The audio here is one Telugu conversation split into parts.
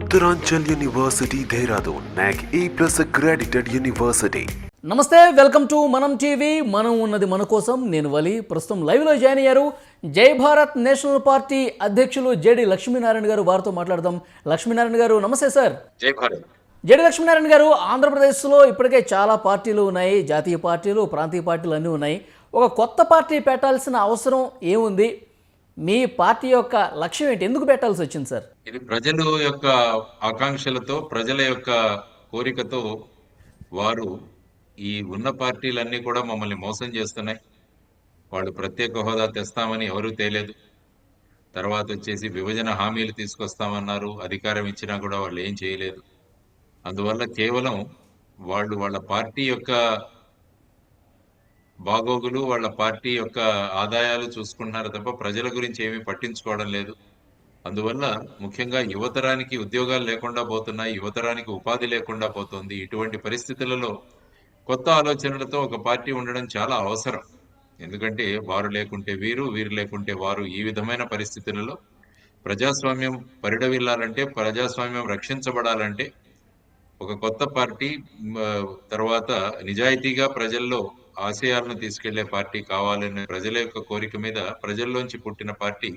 Uttaranchal University, Dehradun, NAC A+ accredited university. నమస్తే, వెల్కమ్ టు మనం టీవీ. మనం ఉన్నది మన కోసం. నేను వలి. ప్రస్తుతం లైవ్లో జాయిన్ అయ్యారు జై భారత్ నేషనల్ పార్టీ అధ్యక్షులు జేడి లక్ష్మీనారాయణ గారు. వారితో మాట్లాడదాం. లక్ష్మీనారాయణ గారు నమస్తే సార్. జై భారత్. జేడి లక్ష్మీనారాయణ గారు, ఆంధ్రప్రదేశ్లో ఇప్పటికే చాలా పార్టీలు ఉన్నాయి. జాతీయ పార్టీలు, ప్రాంతీయ పార్టీలు అన్నీ ఉన్నాయి. ఒక కొత్త పార్టీ పెట్టాల్సిన అవసరం ఏముంది? మీ పార్టీ యొక్క లక్ష్యం ఏంటి? ఎందుకు పెట్టాల్సి వచ్చింది సార్? ఇది ప్రజల యొక్క ఆకాంక్షలతో, ప్రజల యొక్క కోరికతో వారు ఈ ఉన్న పార్టీలన్నీ కూడా మమ్మల్ని మోసం చేస్తున్నాయి. వాళ్ళు ప్రత్యేక హోదా తెస్తామని ఎవరూ తేలేదు. తర్వాత వచ్చేసి విభజన హామీలు తీసుకొస్తామన్నారు. అధికారం ఇచ్చినా కూడా వాళ్ళు ఏం చేయలేదు. అందువల్ల కేవలం వాళ్ళ పార్టీ యొక్క బాగోగులు, వాళ్ళ పార్టీ యొక్క ఆదాయాలు చూసుకుంటున్నారు తప్ప ప్రజల గురించి ఏమీ పట్టించుకోవడం లేదు. అందువల్ల ముఖ్యంగా యువతరానికి ఉద్యోగాలు లేకుండా పోతున్నాయి, యువతరానికి ఉపాధి లేకుండా పోతుంది. ఇటువంటి పరిస్థితులలో కొత్త ఆలోచనలతో ఒక పార్టీ ఉండడం చాలా అవసరం. ఎందుకంటే వారు లేకుంటే వీరు, వీరు లేకుంటే వారు, ఈ విధమైన పరిస్థితులలో ప్రజాస్వామ్యం పరిడవిల్లాలంటే, ప్రజాస్వామ్యం రక్షించబడాలంటే ఒక కొత్త పార్టీ తర్వాత నిజాయితీగా ప్రజల్లో ఆశయాలను తీసుకెళ్లే పార్టీ కావాలనే ప్రజల యొక్క కోరిక మీద ప్రజల్లోంచి పుట్టిన పార్టీ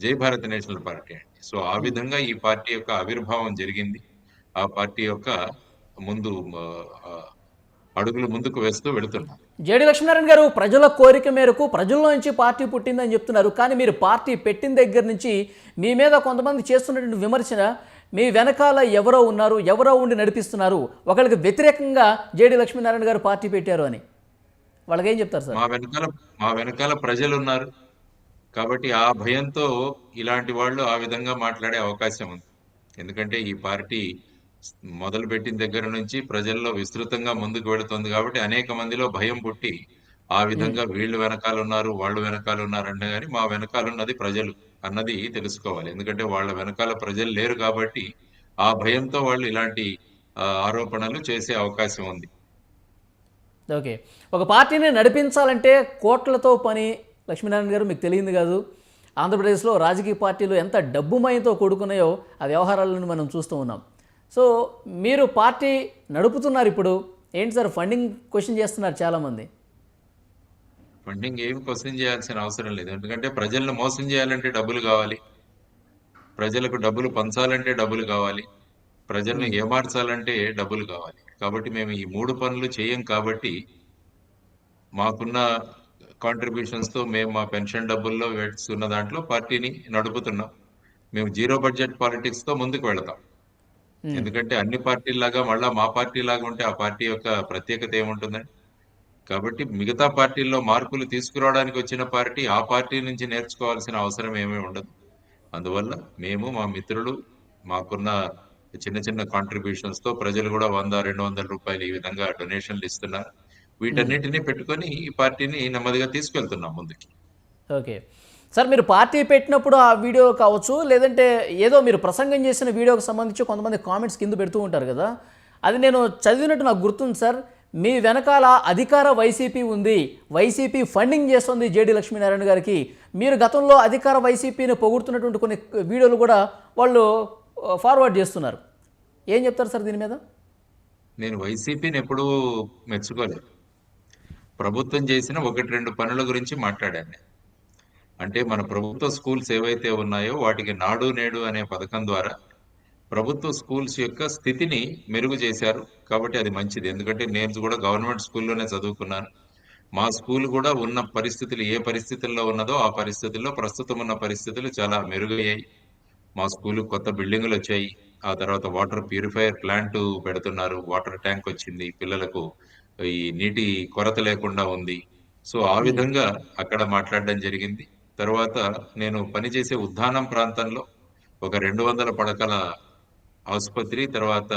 జై భారత్ నేషనల్ పార్టీ అండి. సో ఆ విధంగా ఈ పార్టీ యొక్క ఆవిర్భావం జరిగింది. ఆ పార్టీ యొక్క ముందు అడుగులు ముందుకు వేస్తూ వెళుతున్నాం. జేడి లక్ష్మీనారాయణ గారు, ప్రజల కోరిక మేరకు ప్రజల్లో నుంచి పార్టీ పుట్టిందని చెప్తున్నారు. కానీ మీరు పార్టీ పెట్టిన దగ్గర నుంచి మీ మీద కొంతమంది చేస్తున్నటువంటి విమర్శన, మీ వెనకాల ఎవరో ఉన్నారు, ఎవరో ఉండి నడిపిస్తున్నారు, ఒకరికి వ్యతిరేకంగా జేడి లక్ష్మీనారాయణ గారు పార్టీ పెట్టారు అని వాళ్ళకేం చెప్తారు సార్? మా వెనకాల ప్రజలు ఉన్నారు కాబట్టి ఆ భయంతో ఇలాంటి వాళ్ళు ఆ విధంగా మాట్లాడే అవకాశం ఉంది. ఎందుకంటే ఈ పార్టీ మొదలు పెట్టిన దగ్గర నుంచి ప్రజల్లో విస్తృతంగా ముందుకు వెళుతుంది కాబట్టి అనేక మందిలో భయం పుట్టి ఆ విధంగా వీళ్ళు వెనకాల ఉన్నారు, వాళ్ళు వెనకాల ఉన్నారు అంటే, కానీ మా వెనకాల ఉన్నది ప్రజలు అన్నది తెలుసుకోవాలి. ఎందుకంటే వాళ్ళ వెనకాల ప్రజలు లేరు కాబట్టి ఆ భయంతో వాళ్ళు ఇలాంటి ఆరోపణలు చేసే అవకాశం ఉంది. ఓకే, ఒక పార్టీని నడిపించాలంటే కోట్లతో పని. లక్ష్మీనారాయణ గారు, మీకు తెలియదు కాదు, ఆంధ్రప్రదేశ్లో రాజకీయ పార్టీలు ఎంత డబ్బుమయంతో కూడుకున్నాయో ఆ వ్యవహారాలను మనం చూస్తూ ఉన్నాం. సో మీరు పార్టీ నడుపుతున్నారు. ఇప్పుడు ఏంటి సార్, ఫండింగ్ క్వశ్చన్ చేస్తున్నారు చాలామంది. ఫండింగ్ ఏమి క్వశ్చన్ చేయాల్సిన అవసరం లేదు. ఎందుకంటే ప్రజలను మోసం చేయాలంటే డబ్బులు కావాలి, ప్రజలకు డబ్బులు పంచాలంటే డబ్బులు కావాలి, ప్రజలను ఏమార్చాలంటే డబ్బులు కావాలి. కాబట్టి మేము ఈ మూడు పనులు చేయం కాబట్టి మాకున్న కాంట్రిబ్యూషన్స్ తో మేము మా పెన్షన్ డబ్బుల్లో వేస్తున్న దాంట్లో పార్టీని నడుపుతున్నాం. మేము జీరో బడ్జెట్ పాలిటిక్స్ తో ముందుకు వెళతాం. ఎందుకంటే అన్ని పార్టీలాగా మళ్ళా మా పార్టీ లాగా ఉంటే ఆ పార్టీ యొక్క ప్రత్యేకత ఏముంటుందండి? కాబట్టి మిగతా పార్టీల్లో మార్పులు తీసుకురావడానికి వచ్చిన పార్టీ ఆ పార్టీ నుంచి నేర్చుకోవాల్సిన అవసరం ఏమీ ఉండదు. అందువల్ల మేము, మా మిత్రులు, మాకున్న చిన్న చిన్న కాంట్రిబ్యూషన్స్ తో ప్రజలు కూడా 100-200 రూపాయలు ఈ విధంగా డొనేషన్లు ఇస్తున్నారు. వీటన్నిటిని పెట్టుకొని ఈ పార్టీని నెమ్మదిగా తీసుకెళ్తున్నాం ముందుకి. ఓకే సార్, మీరు పార్టీ పెట్టినప్పుడు ఆ వీడియో కావచ్చు, లేదంటే ఏదో మీరు ప్రసంగం చేసిన వీడియోకి సంబంధించి కొంతమంది కామెంట్స్ కింద పెడుతూ ఉంటారు కదా, అది నేను చదివినట్టు నాకు గుర్తుంది సార్. మీ వెనకాల అధికార వైసీపీ ఉంది, వైసీపీ ఫండింగ్ చేస్తుంది జేడి లక్ష్మీనారాయణ గారికి. మీరు గతంలో అధికార వైసీపీని పొగుడుతున్నటువంటి కొన్ని వీడియోలు కూడా వాళ్ళు ఫార్వర్డ్ చేస్తున్నారు. ఏం చెప్తారు సార్ దీని మీద? నేను వైసీపీని ఎప్పుడూ మెచ్చుకోలేదు. ప్రభుత్వం చేసిన 1-2 పనుల గురించి మాట్లాడాను. అంటే మన ప్రభుత్వ స్కూల్స్ ఏవైతే ఉన్నాయో వాటికి నాడు నేడు అనే పథకం ద్వారా ప్రభుత్వ స్కూల్స్ యొక్క స్థితిని మెరుగు చేశారు. కాబట్టి అది మంచిది. ఎందుకంటే నేను కూడా గవర్నమెంట్ స్కూల్లోనే చదువుకున్నాను. మా స్కూల్ కూడా ఉన్న పరిస్థితులు ఏ పరిస్థితుల్లో ఉన్నదో ఆ పరిస్థితుల్లో ప్రస్తుతం ఉన్న పరిస్థితులు చాలా మెరుగయ్యాయి. మా స్కూల్ కొత్త బిల్డింగులు వచ్చాయి. ఆ తర్వాత వాటర్ ప్యూరిఫైయర్ ప్లాంట్ పెడుతున్నారు, వాటర్ ట్యాంక్ వచ్చింది, పిల్లలకు ఈ నీటి కొరత లేకుండా ఉంది. సో ఆ విధంగా అక్కడ మాట్లాడడం జరిగింది. తర్వాత నేను పనిచేసే ఉద్దానం ప్రాంతంలో ఒక 200 పడకల ఆసుపత్రి, తర్వాత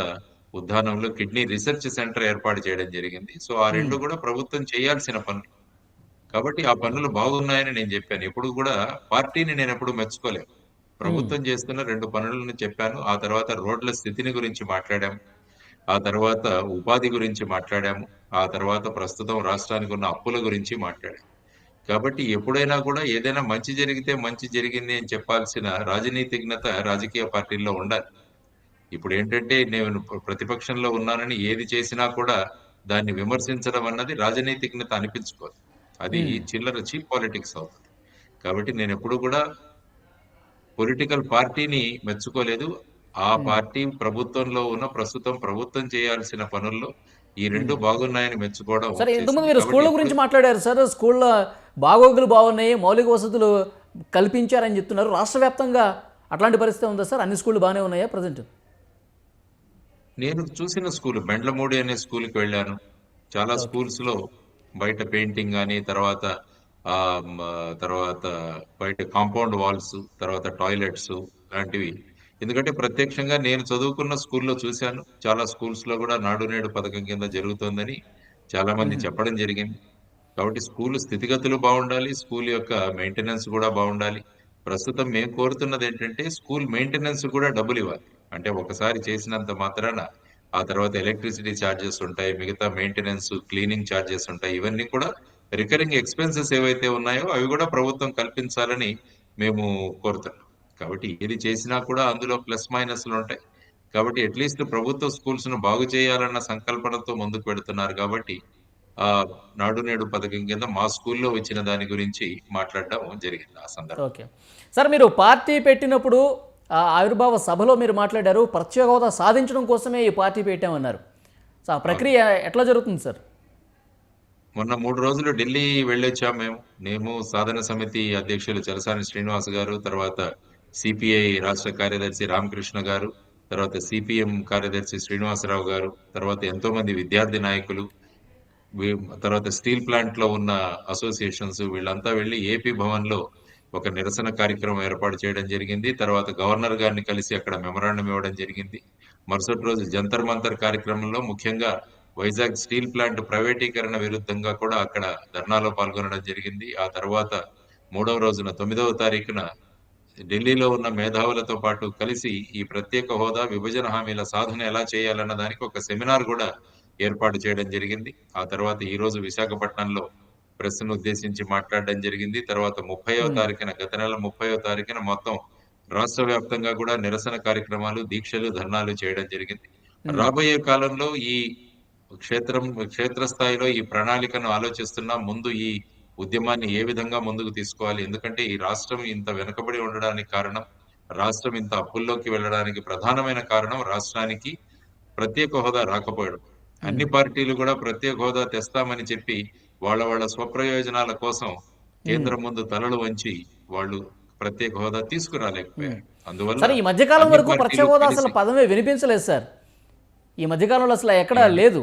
ఉద్దానంలో కిడ్నీ రీసెర్చ్ సెంటర్ ఏర్పాటు చేయడం జరిగింది. సో ఆ రెండు కూడా ప్రభుత్వం చేయాల్సిన పనులు కాబట్టి ఆ పనులు బాగున్నాయని నేను చెప్పాను. ఎప్పుడు కూడా పార్టీని నేను ఎప్పుడు మెచ్చుకోలేదు. ప్రభుత్వం చేస్తున్న 2 పనులను చెప్పాను. ఆ తర్వాత రోడ్ల స్థితిని గురించి మాట్లాడాము, ఆ తర్వాత ఉపాధి గురించి మాట్లాడాము, ఆ తర్వాత ప్రస్తుతం రాష్ట్రానికి ఉన్న అప్పుల గురించి మాట్లాడాము. కాబట్టి ఎప్పుడైనా కూడా ఏదైనా మంచి జరిగితే మంచి జరిగింది అని చెప్పాల్సిన రాజనీతిజ్ఞత రాజకీయ పార్టీల్లో ఉండాలి. ఇప్పుడు ఏంటంటే నేను ప్రతిపక్షంలో ఉన్నానని ఏది చేసినా కూడా దాన్ని విమర్శించడం అన్నది రాజనైతికత అనిపించుకోదు. అది చిల్లర చీప్ పాలిటిక్స్ అవుతుంది. కాబట్టి నేను ఎప్పుడు కూడా పొలిటికల్ పార్టీని మెచ్చుకోలేదు. ఆ పార్టీ ప్రభుత్వంలో ఉన్న ప్రస్తుతం ప్రభుత్వం చేయాల్సిన పనుల్లో ఈ 2 బాగున్నాయని మెచ్చుకోవడం సరే, ఇంతకుముందు చేసింది. మీరు కాబట్టి స్కూళ్ళ ఎప్పుడు గురించి మాట్లాడారు సార్. స్కూళ్ళ బాగోగులు బాగున్నాయి, మౌలిక వసతులు కల్పించారని చెప్తున్నారు. రాష్ట్ర వ్యాప్తంగా అట్లాంటి పరిస్థితి ఉందా సార్? అన్ని స్కూళ్ళు బాగానే ఉన్నాయా ప్రజెంట్? నేను చూసిన స్కూల్ బెండ్లమూడి అనే స్కూల్కి వెళ్ళాను. చాలా ఓకే. స్కూల్స్ లో బయట పెయింటింగ్ కానీ తర్వాత ఆ మ, తర్వాత బయట కాంపౌండ్ వాల్స్ తర్వాత టాయిలెట్స్ లాంటివి. ఎందుకంటే ప్రత్యక్షంగా నేను చదువుకున్న స్కూల్లో చూశాను. చాలా స్కూల్స్ లో కూడా నాడు నేడు పథకం కింద జరుగుతోందని చాలా మంది చెప్పడం జరిగింది. కాబట్టి స్కూల్ స్థితిగతులు బాగుండాలి, స్కూల్ యొక్క మెయింటెనెన్స్ కూడా బాగుండాలి. ప్రస్తుతం మేము కోరుతున్నది ఏంటంటే స్కూల్ మెయింటెనెన్స్ కూడా డబ్బులు ఇవ్వాలి. అంటే ఒకసారి చేసినంత మాత్రాన ఆ తర్వాత ఎలక్ట్రిసిటీ ఛార్జెస్ ఉంటాయి, మిగతా మెయింటెనెన్స్ క్లీనింగ్ ఛార్జెస్ ఉంటాయి. ఇవన్నీ కూడా రికరింగ్ ఎక్స్పెన్సెస్ ఏవైతే ఉన్నాయో అవి కూడా ప్రభుత్వం కల్పించాలని మేము కోరుతున్నాం. కాబట్టి ఏది చేసినా కూడా అందులో ప్లస్ మైనస్లు ఉంటాయి. కాబట్టి అట్లీస్ట్ ప్రభుత్వ స్కూల్స్ ను బాగు చేయాలన్న సంకల్పనతో ముందుకు పెడుతున్నారు. కాబట్టి ఆ నాడు నేడు పథకం కింద మా స్కూల్లో వచ్చిన దాని గురించి మాట్లాడడం జరిగింది ఆ సందర్భం. ఓకే సార్, మీరు పార్టీ పెట్టినప్పుడు ఆ ఆవిర్భావ సభలో మీరు మాట్లాడారు, ప్రత్యేక హోదా సాధించడం కోసమే ఈ పార్టీ పెట్టామన్నారు. సో ఆ ప్రక్రియ ఎట్లా జరుగుతుంది సార్? మొన్న 3 రోజులు ఢిల్లీ వెళ్ళొచ్చాం మేము. మేము సాధన సమితి అధ్యక్షులు చలసాని శ్రీనివాస్ గారు, తర్వాత సిపిఐ రాష్ట్ర కార్యదర్శి రామకృష్ణ గారు, తర్వాత సిపిఎం కార్యదర్శి శ్రీనివాసరావు గారు, తర్వాత ఎంతో మంది విద్యార్థి నాయకులు, తర్వాత స్టీల్ ప్లాంట్ లో ఉన్న అసోసియేషన్స్ వీళ్ళంతా వెళ్ళి ఏపీ భవన్ లో ఒక నిరసన కార్యక్రమం ఏర్పాటు చేయడం జరిగింది. తర్వాత గవర్నర్ గారిని కలిసి అక్కడ మెమరాండం ఇవ్వడం జరిగింది. మరుసటి రోజు జంతర్ మంతర్ కార్యక్రమంలో ముఖ్యంగా వైజాగ్ స్టీల్ ప్లాంట్ ప్రైవేటీకరణ విరుద్ధంగా కూడా అక్కడ ధర్నాలో పాల్గొనడం జరిగింది. ఆ తర్వాత 3వ రోజున 9వ తారీఖున ఢిల్లీలో ఉన్న మేధావులతో పాటు కలిసి ఈ ప్రత్యేక హోదా విభజన హామీల సాధన ఎలా చేయాలన్న దానికి ఒక సెమినార్ కూడా ఏర్పాటు చేయడం జరిగింది. ఆ తర్వాత ఈ రోజు విశాఖపట్నంలో ప్రెస్ ను ఉద్దేశించి మాట్లాడడం జరిగింది. తర్వాత 30వ తారీఖున గత నెల 30వ తారీఖున మొత్తం రాష్ట్ర వ్యాప్తంగా కూడా నిరసన కార్యక్రమాలు, దీక్షలు, ధర్నాలు చేయడం జరిగింది. రాబోయే కాలంలో ఈ క్షేత్రస్థాయిలో ఈ ప్రణాళికను ఆలోచిస్తున్నా. ముందు ఈ ఉద్యమాన్ని ఏ విధంగా ముందుకు తీసుకోవాలి, ఎందుకంటే ఈ రాష్ట్రం ఇంత వెనుకబడి ఉండడానికి కారణం, రాష్ట్రం ఇంత అప్పుల్లోకి వెళ్ళడానికి ప్రధానమైన కారణం రాష్ట్రానికి ప్రత్యేక హోదా రాకపోవడం. అన్ని పార్టీలు కూడా ప్రత్యేక హోదా తెస్తామని చెప్పి వాళ్ళ స్వప్రయోజనాల కోసం కేంద్రం ముందు తలలు వంచి వాళ్ళు ప్రత్యేక హోదా తీసుకురాలేకపోయారు. అందువల్ల సరే, ఈ మధ్యకాలం అన్ని వరకు ప్రత్యేక పార్టీలు హోదా కలిసి అసలు పదమే వినిపించలేదు సార్. ఈ మధ్యకాలంలో అసలు ఎక్కడా లేదు.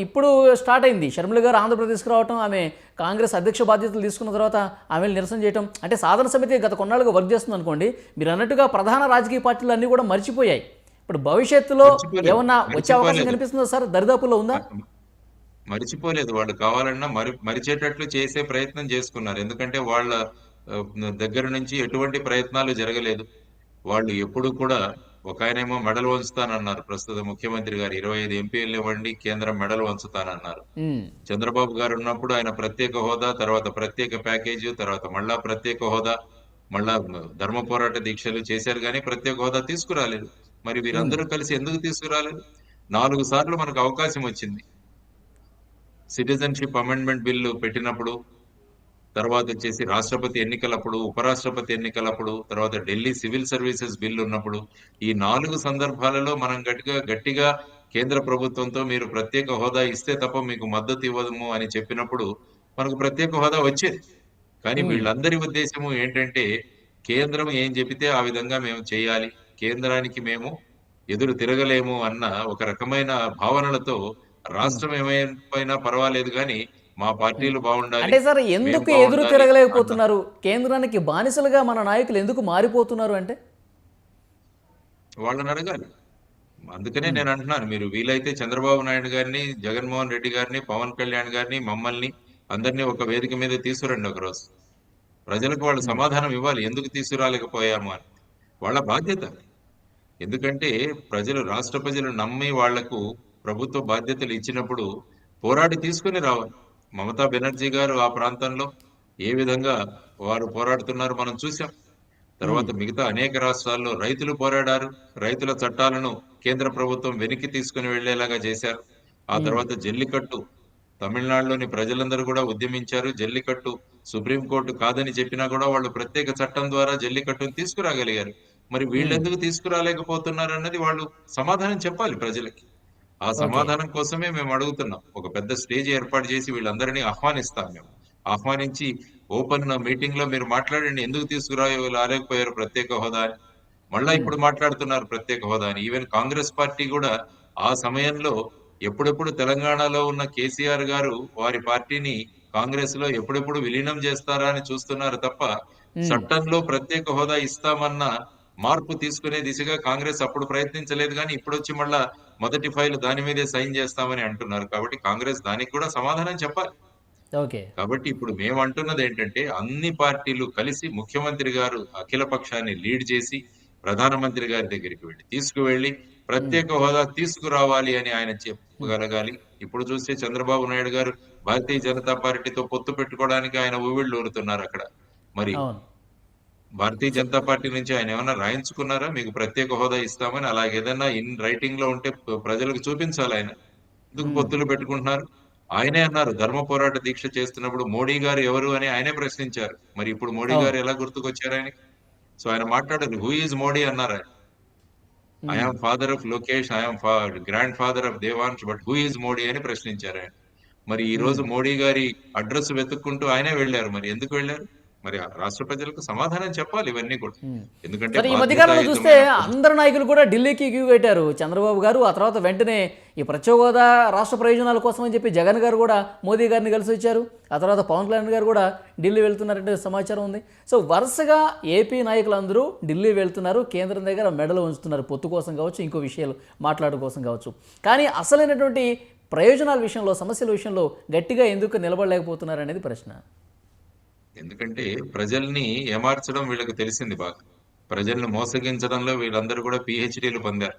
ఇప్పుడు స్టార్ట్ అయింది. షర్మిల గారు ఆంధ్రప్రదేశ్కి రావటం, ఆమె కాంగ్రెస్ అధ్యక్ష బాధ్యతలు తీసుకున్న తర్వాత ఆమె నిరసన చేయటం, అంటే సాధన సమితి గత కొన్నాళ్ళుగా వర్క్ చేస్తుంది అనుకోండి. మీరు అన్నట్టుగా ప్రధాన రాజకీయ పార్టీలు అన్నీ కూడా మర్చిపోయాయి. ఇప్పుడు భవిష్యత్తులో ఏమన్నా వచ్చే అవకాశం కనిపిస్తుందా సార్? దరిదాపుల్లో ఉందా? మరిచిపోలేదు. వాళ్ళు కావాలన్నా మరిచేటట్లు చేసే ప్రయత్నం చేసుకున్నారు. ఎందుకంటే వాళ్ళ ఆ, దగ్గర నుంచి ఎటువంటి ప్రయత్నాలు జరగలేదు. వాళ్ళు ఎప్పుడు కూడా ఒక ఆయనేమో మెడలు వంచుతానన్నారు. ప్రస్తుత ముఖ్యమంత్రి గారు 25 ఎంపీలు ఇవ్వండి, కేంద్రం మెడలు వంచుతానన్నారు. ఉమ్, చంద్రబాబు గారు ఉన్నప్పుడు ఆయన ప్రత్యేక హోదా, తర్వాత ప్రత్యేక ప్యాకేజీ, తర్వాత మళ్ళా ప్రత్యేక హోదా, మళ్ళా ధర్మ పోరాట దీక్షలు చేశారు కానీ ప్రత్యేక హోదా తీసుకురాలేదు. మరి వీరందరూ కలిసి ఎందుకు తీసుకురాలేదు? 4 సార్లు మనకు అవకాశం వచ్చింది. సిటిజన్షిప్ అమెండ్మెంట్ బిల్లు పెట్టినప్పుడు, తర్వాత వచ్చేసి రాష్ట్రపతి ఎన్నికలప్పుడు, ఉపరాష్ట్రపతి ఎన్నికలప్పుడు, తర్వాత ఢిల్లీ సివిల్ సర్వీసెస్ బిల్లు ఉన్నప్పుడు, ఈ 4 సందర్భాలలో మనం గట్టిగా కేంద్ర ప్రభుత్వంతో మీరు ప్రత్యేక హోదా ఇస్తే తప్ప మీకు మద్దతు ఇవ్వము అని చెప్పినప్పుడు మనకు ప్రత్యేక హోదా వచ్చేది. కానీ వీళ్ళందరి ఉద్దేశము ఏంటంటే కేంద్రం ఏం చెబితే ఆ విధంగా మేము చేయాలి, కేంద్రానికి మేము ఎదురు తిరగలేము అన్న ఒక రకమైన భావనలతో రాష్ట్రం ఏమైపోయినా పర్వాలేదు కానీ మా పార్టీలు బాగుండాలి, అంటే సార్ మేము ఎందుకు ఎదురు బాగుండాలి అన్న తిరగలేకపోతున్నారు? కేంద్రానికి బానిసలుగా మన నాయకులు ఎందుకు మారిపోతున్నారు అంటే? వాళ్ళని అడగాలి. అందుకనే నేను అంటున్నాను, మీరు వీలైతే చంద్రబాబు నాయుడు గారిని, జగన్మోహన్ రెడ్డి గారిని, పవన్ కళ్యాణ్ గారిని, మమ్మల్ని అందరినీ ఒక వేదిక మీద తీసుకురండి ఒకరోజు. ప్రజలకు వాళ్ళు సమాధానం ఇవ్వాలి ఎందుకు తీసుకురాలేకపోయాము అని. వాళ్ళ బాధ్యత. ఎందుకంటే రాష్ట్ర ప్రజలు నమ్మి వాళ్లకు ప్రభుత్వ బాధ్యతలు ఇచ్చినప్పుడు పోరాడి తీసుకుని రావాలి. మమతా బెనర్జీ గారు ఆ ప్రాంతంలో ఏ విధంగా వారు పోరాడుతున్నారు మనం చూసాం. తర్వాత మిగతా అనేక రాష్ట్రాల్లో రైతులు పోరాడారు. రైతుల చట్టాలను కేంద్ర ప్రభుత్వం వెనక్కి తీసుకుని వెళ్లేలాగా చేశారు. ఆ తర్వాత జల్లికట్టు తమిళనాడులోని ప్రజలందరూ కూడా ఉద్యమించారు. జల్లికట్టు సుప్రీంకోర్టు కాదని చెప్పినా కూడా వాళ్ళు ప్రత్యేక చట్టం ద్వారా జల్లికట్టును తీసుకురాగలిగారు. మరి వీళ్ళెందుకు తీసుకురాలేకపోతున్నారు అన్నది వాళ్ళు సమాధానం చెప్పాలి ప్రజలకి. ఆ ఓకే. సమాధానం కోసమే మేము అడుగుతున్నాం. ఒక పెద్ద స్టేజ్ ఏర్పాటు చేసి వీళ్ళందరినీ ఆహ్వానిస్తాం మేము. ఆహ్వానించి ఓపెన్ మీటింగ్ లో మీరు మాట్లాడండి, ఎందుకు రాలేకపోయారు ప్రత్యేక హోదా అని. మళ్ళా ఇప్పుడు మాట్లాడుతున్నారు ప్రత్యేక హోదా అని. ఈవెన్ కాంగ్రెస్ పార్టీ కూడా ఆ సమయంలో ఎప్పుడెప్పుడు తెలంగాణలో ఉన్న కేసీఆర్ గారు వారి పార్టీని కాంగ్రెస్ లో ఎప్పుడెప్పుడు విలీనం చేస్తారా అని చూస్తున్నారు తప్ప, చట్టంలో ప్రత్యేక హోదా ఇస్తామన్న మార్పు తీసుకునే దిశగా కాంగ్రెస్ అప్పుడు ప్రయత్నించలేదు. కానీ ఇప్పుడు వచ్చి మళ్ళా మొదటి ఫైల్ దాని మీదే సైన్ చేస్తామని అంటున్నారు. కాబట్టి కాంగ్రెస్ దానికి కూడా సమాధానం చెప్పాలి. ఓకే. కాబట్టి ఇప్పుడు మేము అంటున్నది ఏంటంటే, అన్ని పార్టీలు కలిసి ముఖ్యమంత్రి గారు అఖిల పక్షాన్ని లీడ్ చేసి ప్రధానమంత్రి గారి దగ్గరికి తీసుకువెళ్లి ప్రత్యేక హోదా తీసుకురావాలి అని ఆయన చెప్పగలగాలి. ఇప్పుడు చూస్తే చంద్రబాబు నాయుడు గారు భారతీయ జనతా పార్టీతో పొత్తు పెట్టుకోవడానికి ఆయన ఊవిళ్ళు ఊరుతున్నారు అక్కడ. మరి అవును. భారతీయ జనతా పార్టీ నుంచి ఆయన ఏమన్నా రాయించుకున్నారా మీకు ప్రత్యేక హోదా ఇస్తామని? అలాగేదన్నా ఇన్ రైటింగ్ లో ఉంటే ప్రజలకు చూపించాలి ఆయన. ఎందుకు పొత్తులు పెట్టుకుంటున్నారు? ఆయనే అన్నారు ధర్మ పోరాట దీక్ష చేస్తున్నప్పుడు మోడీ గారు ఎవరు అని ఆయనే ప్రశ్నించారు. మరి ఇప్పుడు మోడీ అవును. గారు ఎలా గుర్తుకొచ్చారు ఆయనకి? సో ఆయన మాట్లాడారు, హూ ఈజ్ మోడీ అన్నారు ఆయన. I am father of Lokesh, I am grandfather of Devansh, but who is Modi అని ప్రశ్నించారు ఆయన. మరి ఈ రోజు మోడీ గారి అడ్రస్ వెతుక్కుంటూ ఆయనే వెళ్ళారు. మరి ఎందుకు వెళ్ళారు? మరి ఆ రాష్ట్ర ప్రజలకు సమాధానం చెప్పాలి ఇవన్నీ కూడా. ఎందుకంటే సరే, ఈ మధ్యకాలంలో చూస్తే బాధ్యతాయుతమైన అందరు నాయకులు కూడా ఢిల్లీకి క్యూ కట్టారు. చంద్రబాబు గారు, ఆ తర్వాత వెంటనే ఈ ప్రత్యేక హోదా రాష్ట్ర ప్రయోజనాల కోసం అని చెప్పి జగన్ గారు కూడా మోదీ గారిని కలిసి వచ్చారు. ఆ తర్వాత పవన్ కళ్యాణ్ గారు కూడా ఢిల్లీ వెళ్తున్నారంటే సమాచారం ఉంది. సో వరుసగా ఏపీ నాయకులందరూ ఢిల్లీ వెళ్తున్నారు, కేంద్రం దగ్గర మెడలు ఉంచుతున్నారు, పొత్తు కోసం కావచ్చు, ఇంకో విషయాలు మాట్లాడడం కోసం కావచ్చు. కానీ అసలైనటువంటి ప్రయోజనాల విషయంలో, సమస్యల విషయంలో గట్టిగా ఎందుకు నిలబడలేకపోతున్నారు అనేది ప్రశ్న. ఎందుకంటే ప్రజల్ని ఏమార్చడం వీళ్ళకి తెలిసింది బాగా. ప్రజల్ని మోసగించడంలో వీళ్ళందరూ కూడా పిహెచ్డీలు పొందారు.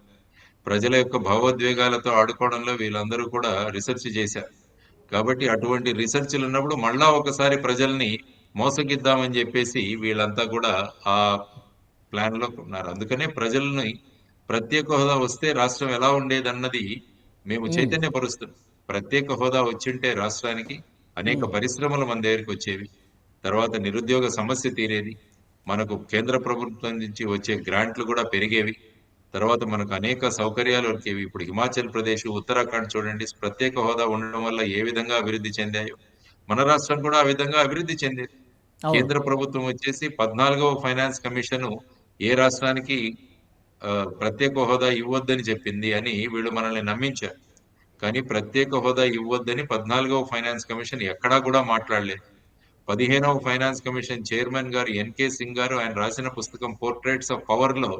ప్రజల యొక్క భావోద్వేగాలతో ఆడుకోవడంలో వీళ్ళందరూ కూడా రీసెర్చ్ చేశారు. కాబట్టి అటువంటి రీసెర్చ్లు ఉన్నప్పుడు మళ్ళా ఒకసారి ప్రజల్ని మోసగిద్దామని చెప్పేసి వీళ్ళంతా కూడా ఆ ప్లాన్ లో ఉన్నారు. అందుకనే ప్రజల్ని ప్రత్యేక హోదా వస్తే రాష్ట్రం ఎలా ఉండేదన్నది మేము చైతన్యపరుస్తున్నాం. ప్రత్యేక హోదా వచ్చింటే రాష్ట్రానికి అనేక పరిశ్రమలు మన దగ్గరికి వచ్చేవి. తర్వాత నిరుద్యోగ సమస్య తీరేది. మనకు కేంద్ర ప్రభుత్వం నుంచి వచ్చే గ్రాంట్లు కూడా పెరిగేవి. తర్వాత మనకు అనేక సౌకర్యాలు వచ్చేవి. ఇప్పుడు హిమాచల్ ప్రదేశ్, ఉత్తరాఖండ్ చూడండి, ప్రత్యేక హోదా ఉండడం వల్ల ఏ విధంగా అభివృద్ధి చెందాయో, మన రాష్ట్రం కూడా ఆ విధంగా అభివృద్ధి చెందేది. అవును. కేంద్ర ప్రభుత్వం వచ్చేసి 14వ ఫైనాన్స్ కమిషన్ ఏ రాష్ట్రానికి ప్రత్యేక హోదా ఇవ్వద్దని చెప్పింది అని వీళ్ళు మనల్ని నమ్మించారు. కానీ ప్రత్యేక హోదా ఇవ్వద్దని 14వ ఫైనాన్స్ కమిషన్ ఎక్కడా కూడా మాట్లాడలేదు. 15వ ఫైనాన్స్ కమిషన్ చైర్మన్ గారు ఎన్కే సింగ్ గారు ఆయన రాసిన పుస్తకం పోర్ట్రేట్స్ ఆఫ్ పవర్ లో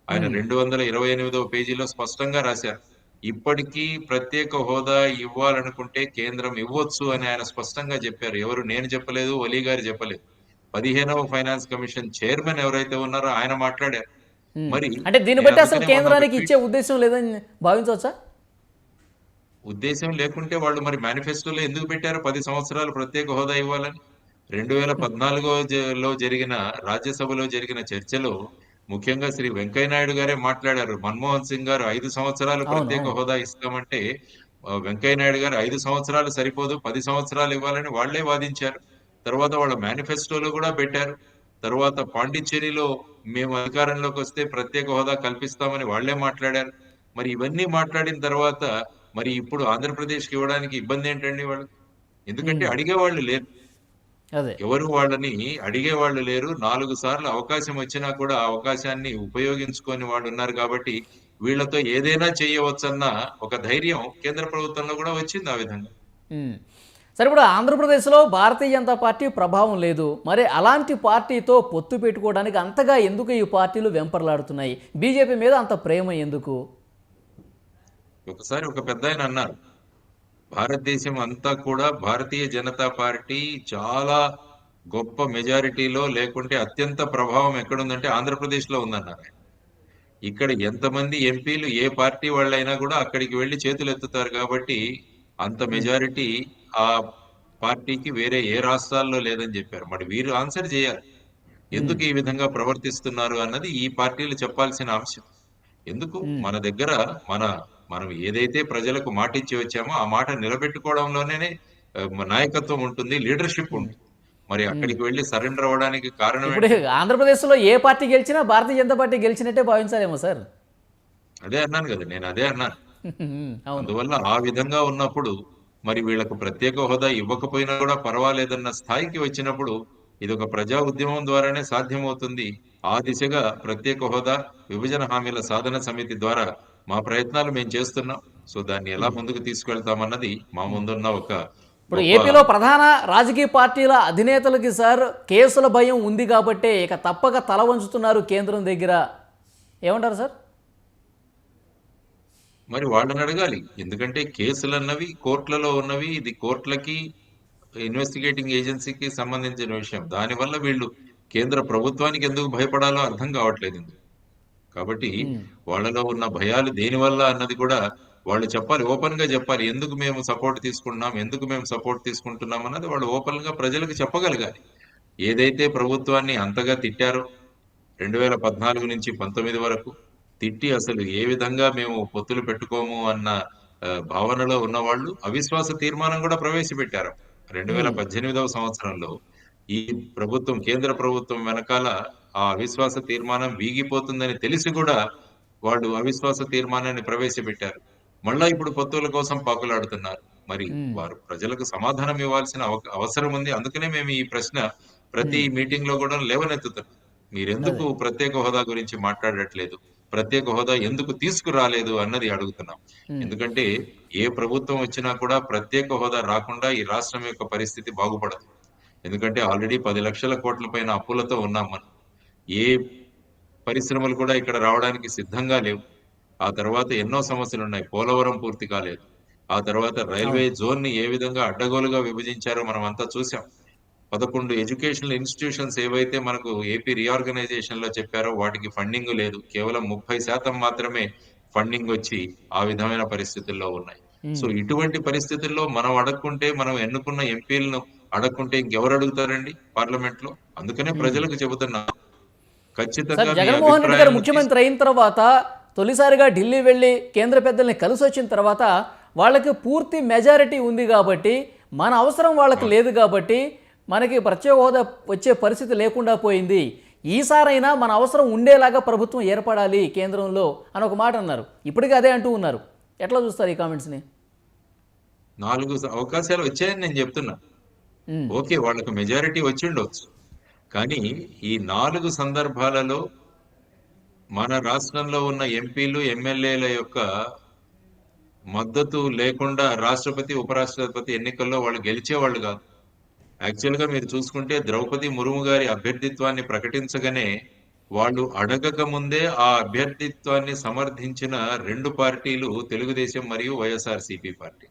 ఆయన 228వ పేజీలో స్పష్టంగా రాశారు, ఇప్పటికీ ప్రత్యేక హోదా ఇవ్వాలనుకుంటే కేంద్రం ఇవ్వచ్చు అని ఆయన స్పష్టంగా చెప్పారు. ఎవరు, నేను చెప్పలేదు, ఒలీ గారు చెప్పలేదు. 15వ ఫైనాన్స్ కమిషన్ చైర్మన్ ఎవరైతే ఉన్నారో ఆయన మాట్లాడారు. మరి అంటే దీన్ని నేను బట్టి అసలు అందుకనే మొన్న ఒక కేంద్రానికి ట్వీట్, ఇచ్చే ఉద్దేశం లేదని భావించవచ్చా? ఉద్దేశం లేకుంటే వాళ్ళు మరి మేనిఫెస్టోలో ఎందుకు పెట్టారు 10 సంవత్సరాలు ప్రత్యేక హోదా ఇవ్వాలని? 2014లో జరిగిన రాజ్యసభలో జరిగిన చర్చలో ముఖ్యంగా శ్రీ వెంకయ్య నాయుడు గారే మాట్లాడారు. మన్మోహన్ సింగ్ గారు 5 సంవత్సరాలు అవును. ప్రత్యేక అవును. హోదా ఇస్తామంటే వెంకయ్య నాయుడు గారు 5 సంవత్సరాలు సరిపోదు, 10 సంవత్సరాలు ఇవ్వాలని వాళ్లే వాదించారు. తర్వాత వాళ్ళ మేనిఫెస్టోలో కూడా పెట్టారు. తర్వాత పాండిచ్చేరిలో మేము అధికారంలోకి వస్తే ప్రత్యేక హోదా కల్పిస్తామని వాళ్లే మాట్లాడారు. మరి ఇవన్నీ మాట్లాడిన తర్వాత మరి ఇప్పుడు ఆంధ్రప్రదేశ్కి ఇవ్వడానికి ఇబ్బంది ఏంటండి వాళ్ళు? ఎందుకంటే అడిగేవాళ్ళు లేరు. అదే. ఎవరు వాళ్ళని అడిగేవాళ్ళు లేరు. 4 సార్లు అవకాశం వచ్చినా కూడా ఆ అవకాశాన్ని ఉపయోగించుకొని వాళ్ళు ఉన్నారు. కాబట్టి వీళ్ళతో ఏదైనా చేయవచ్చన్న ఒక ధైర్యం కేంద్ర ప్రభుత్వంలో కూడా వచ్చింది ఆ విధంగా. ఉమ్. సరే, ఇప్పుడు ఆంధ్రప్రదేశ్లో భారతీయ జనతా పార్టీ ప్రభావం లేదు. మరి అలాంటి పార్టీతో పొత్తు పెట్టుకోవడానికి అంతగా ఎందుకు ఈ పార్టీలు వెంపర్లాడుతున్నాయి? బీజేపీ మీద అంత ప్రేమ ఎందుకు? ఒకసారి ఒక పెద్దాయన అన్నారు, భారతదేశం అంతా కూడా భారతీయ జనతా పార్టీ చాలా గొప్ప మెజారిటీలో లేకుంటే అత్యంత ప్రభావం ఎక్కడుందంటే ఆంధ్రప్రదేశ్ లో ఉందన్నారు. ఇక్కడ ఎంతమంది ఎంపీలు ఏ పార్టీ వాళ్ళైనా కూడా అక్కడికి వెళ్లి చేతులు ఎత్తుతారు. కాబట్టి అంత మెజారిటీ ఆ పార్టీకి వేరే ఏ రాష్ట్రాల్లో లేదని చెప్పారు. మరి వీరు ఆన్సర్ చేయాలి, ఎందుకు ఈ విధంగా ప్రవర్తిస్తున్నారు అన్నది ఈ పార్టీలు చెప్పాల్సిన అంశం. ఎందుకు మన దగ్గర మన మనం ఏదైతే ప్రజలకు మాట ఇచ్చి వచ్చామో ఆ మాట నిలబెట్టుకోవడంలోనే నాయకత్వం ఉంటుంది, లీడర్షిప్ ఉంటుంది. మరి అక్కడికి వెళ్ళి సరెండర్ అవ్వడానికి కారణం ఇప్పుడు ఏంటి? ఆంధ్రప్రదేశ్లో ఏ పార్టీ గెలిచినా భారతీయ జనతా పార్టీ గెలిచినట్టే భావించాలేమో సార్. అదే అన్నాను కదా, నేను అదే అన్నాను. అవును. అందువల్ల ఆ విధంగా ఉన్నప్పుడు మరి వీళ్ళకు ప్రత్యేక హోదా ఇవ్వకపోయినా కూడా పర్వాలేదన్న స్థాయికి వచ్చినప్పుడు ఇది ఒక ప్రజా ఉద్యమం ద్వారానే సాధ్యమవుతుంది. ఆ దిశగా ప్రత్యేక హోదా, విభజన హామీల సాధన సమితి ద్వారా మా ప్రయత్నాలు మేము చేస్తున్నాం. సో దాన్ని ఎలా ముందుకు తీసుకెళ్తామన్నది మా ముందున్న ఒక ఇప్పుడు గొప్ప. ఏపీలో ప్రధాన రాజకీయ పార్టీల అధినేతలకి సార్ కేసుల భయం ఉంది కాబట్టే ఇక తప్పక తల వంచుతున్నారు కేంద్రం దగ్గర. ఏమంటారు సార్? మరి వాళ్ళని అడగాలి. ఎందుకంటే కేసులు అన్నవి కోర్టులలో ఉన్నవి, ఇది కోర్టులకి ఇన్వెస్టిగేటింగ్ ఏజెన్సీకి సంబంధించిన విషయం. దానివల్ల వీళ్ళు కేంద్ర ప్రభుత్వానికి ఎందుకు భయపడాలో అర్థం కావట్లేదు ఇందులో. కాబట్టి వాళ్ళలో ఉన్న భయాలు దేనివల్ల అన్నది కూడా వాళ్ళు చెప్పాలి, ఓపెన్ గా చెప్పాలి. ఎందుకు మేము సపోర్ట్ తీసుకుంటున్నాం, ఎందుకు మేము సపోర్ట్ తీసుకుంటున్నాం అన్నది వాళ్ళు ఓపెన్ గా ప్రజలకు చెప్పగలగాలి. ఏదైతే ప్రభుత్వాన్ని అంతగా తిట్టారో 2014 నుంచి 19 వరకు తిట్టి అసలు ఏ విధంగా మేము పొత్తులు పెట్టుకోము అన్న భావనలో ఉన్న వాళ్ళు అవిశ్వాస తీర్మానం కూడా ప్రవేశపెట్టారు 2018వ సంవత్సరంలో. ఈ ప్రభుత్వం, కేంద్ర ప్రభుత్వం వెనకాల ఆ అవిశ్వాస తీర్మానం వీగిపోతుందని తెలిసి కూడా వాళ్ళు అవిశ్వాస తీర్మానాన్ని ప్రవేశపెట్టారు. మళ్ళా ఇప్పుడు పొత్తుల కోసం పాకులాడుతున్నారు. మరి వారు ప్రజలకు సమాధానం ఇవ్వాల్సిన అవసరం ఉంది. అందుకనే మేము ఈ ప్రశ్న ప్రతి మీటింగ్ లో కూడా లేవనెత్తుతున్నాం. మీరెందుకు ప్రత్యేక హోదా గురించి మాట్లాడట్లేదు, ప్రత్యేక హోదా ఎందుకు తీసుకురాలేదు అన్నది అడుగుతున్నాం. ఎందుకంటే ఏ ప్రభుత్వం వచ్చినా కూడా ప్రత్యేక హోదా రాకుండా ఈ రాష్ట్రం యొక్క పరిస్థితి బాగుపడదు. ఎందుకంటే ఆల్రెడీ 10 లక్షల కోట్ల పైన అప్పులతో ఉన్నాం మనం. ఏ పరిశ్రమలు కూడా ఇక్కడ రావడానికి సిద్ధంగా లేవు. ఆ తర్వాత ఎన్నో సమస్యలు ఉన్నాయి. పోలవరం పూర్తి కాలేదు. ఆ తర్వాత రైల్వే జోన్ ని ఏ విధంగా అడ్డగోలుగా విభజించారో మనం అంతా చూసాం. 11 ఎడ్యుకేషనల్ ఇన్స్టిట్యూషన్స్ ఏవైతే మనకు ఏపీ రీఆర్గనైజేషన్ లో చెప్పారో వాటికి ఫండింగ్ లేదు. కేవలం 30% మాత్రమే ఫండింగ్ వచ్చి ఆ విధమైన పరిస్థితుల్లో ఉన్నాయి. సో ఇటువంటి పరిస్థితుల్లో మనం అడగకుంటే, మనం ఎన్నుకున్న ఎంపీలను అడగకుంటే ఇంకెవరు అడుగుతారండి పార్లమెంట్ లో? అందుకనే ప్రజలకు చెబుతున్నా, ఖచ్చితంగా సార్ మీ జగన్మోహన్ రెడ్డి గారు అభిప్రాయాలను ముఖ్యమంత్రి అయిన తర్వాత తొలిసారిగా ఢిల్లీ వెళ్ళి కేంద్ర పెద్దల్ని కలిసి వచ్చిన తర్వాత వాళ్ళకి పూర్తి మెజారిటీ ఉంది కాబట్టి, మన అవసరం వాళ్ళకి లేదు కాబట్టి మనకి ప్రత్యేక హోదా వచ్చే పరిస్థితి లేకుండా పోయింది. ఈసారైనా మన అవసరం ఉండేలాగా ప్రభుత్వం ఏర్పడాలి కేంద్రంలో అని ఒక మాట అన్నారు. ఇప్పటికీ అదే అంటూ ఉన్నారు. ఎట్లా చూస్తారు ఈ కామెంట్స్ని? 4 అవకాశాలు వచ్చాయని నేను చెప్తున్నా. ఓకే, వాళ్ళకు మెజారిటీ వచ్చి ఉండొచ్చు. కానీ ఈ 4 సందర్భాలలో మన రాష్ట్రంలో ఉన్న ఎంపీలు, ఎమ్మెల్యేల యొక్క మద్దతు లేకుండా రాష్ట్రపతి, ఉపరాష్ట్రపతి ఎన్నికల్లో వాళ్ళు గెలిచేవాళ్ళు కాదు. యాక్చువల్ గా మీరు చూసుకుంటే ద్రౌపది ముర్ము గారి అభ్యర్థిత్వాన్ని ప్రకటించగానే వాళ్ళు అడగక ముందే ఆ అభ్యర్థిత్వాన్ని సమర్థించిన 2 పార్టీలు తెలుగుదేశం మరియు వైఎస్ఆర్సీపీ పార్టీ.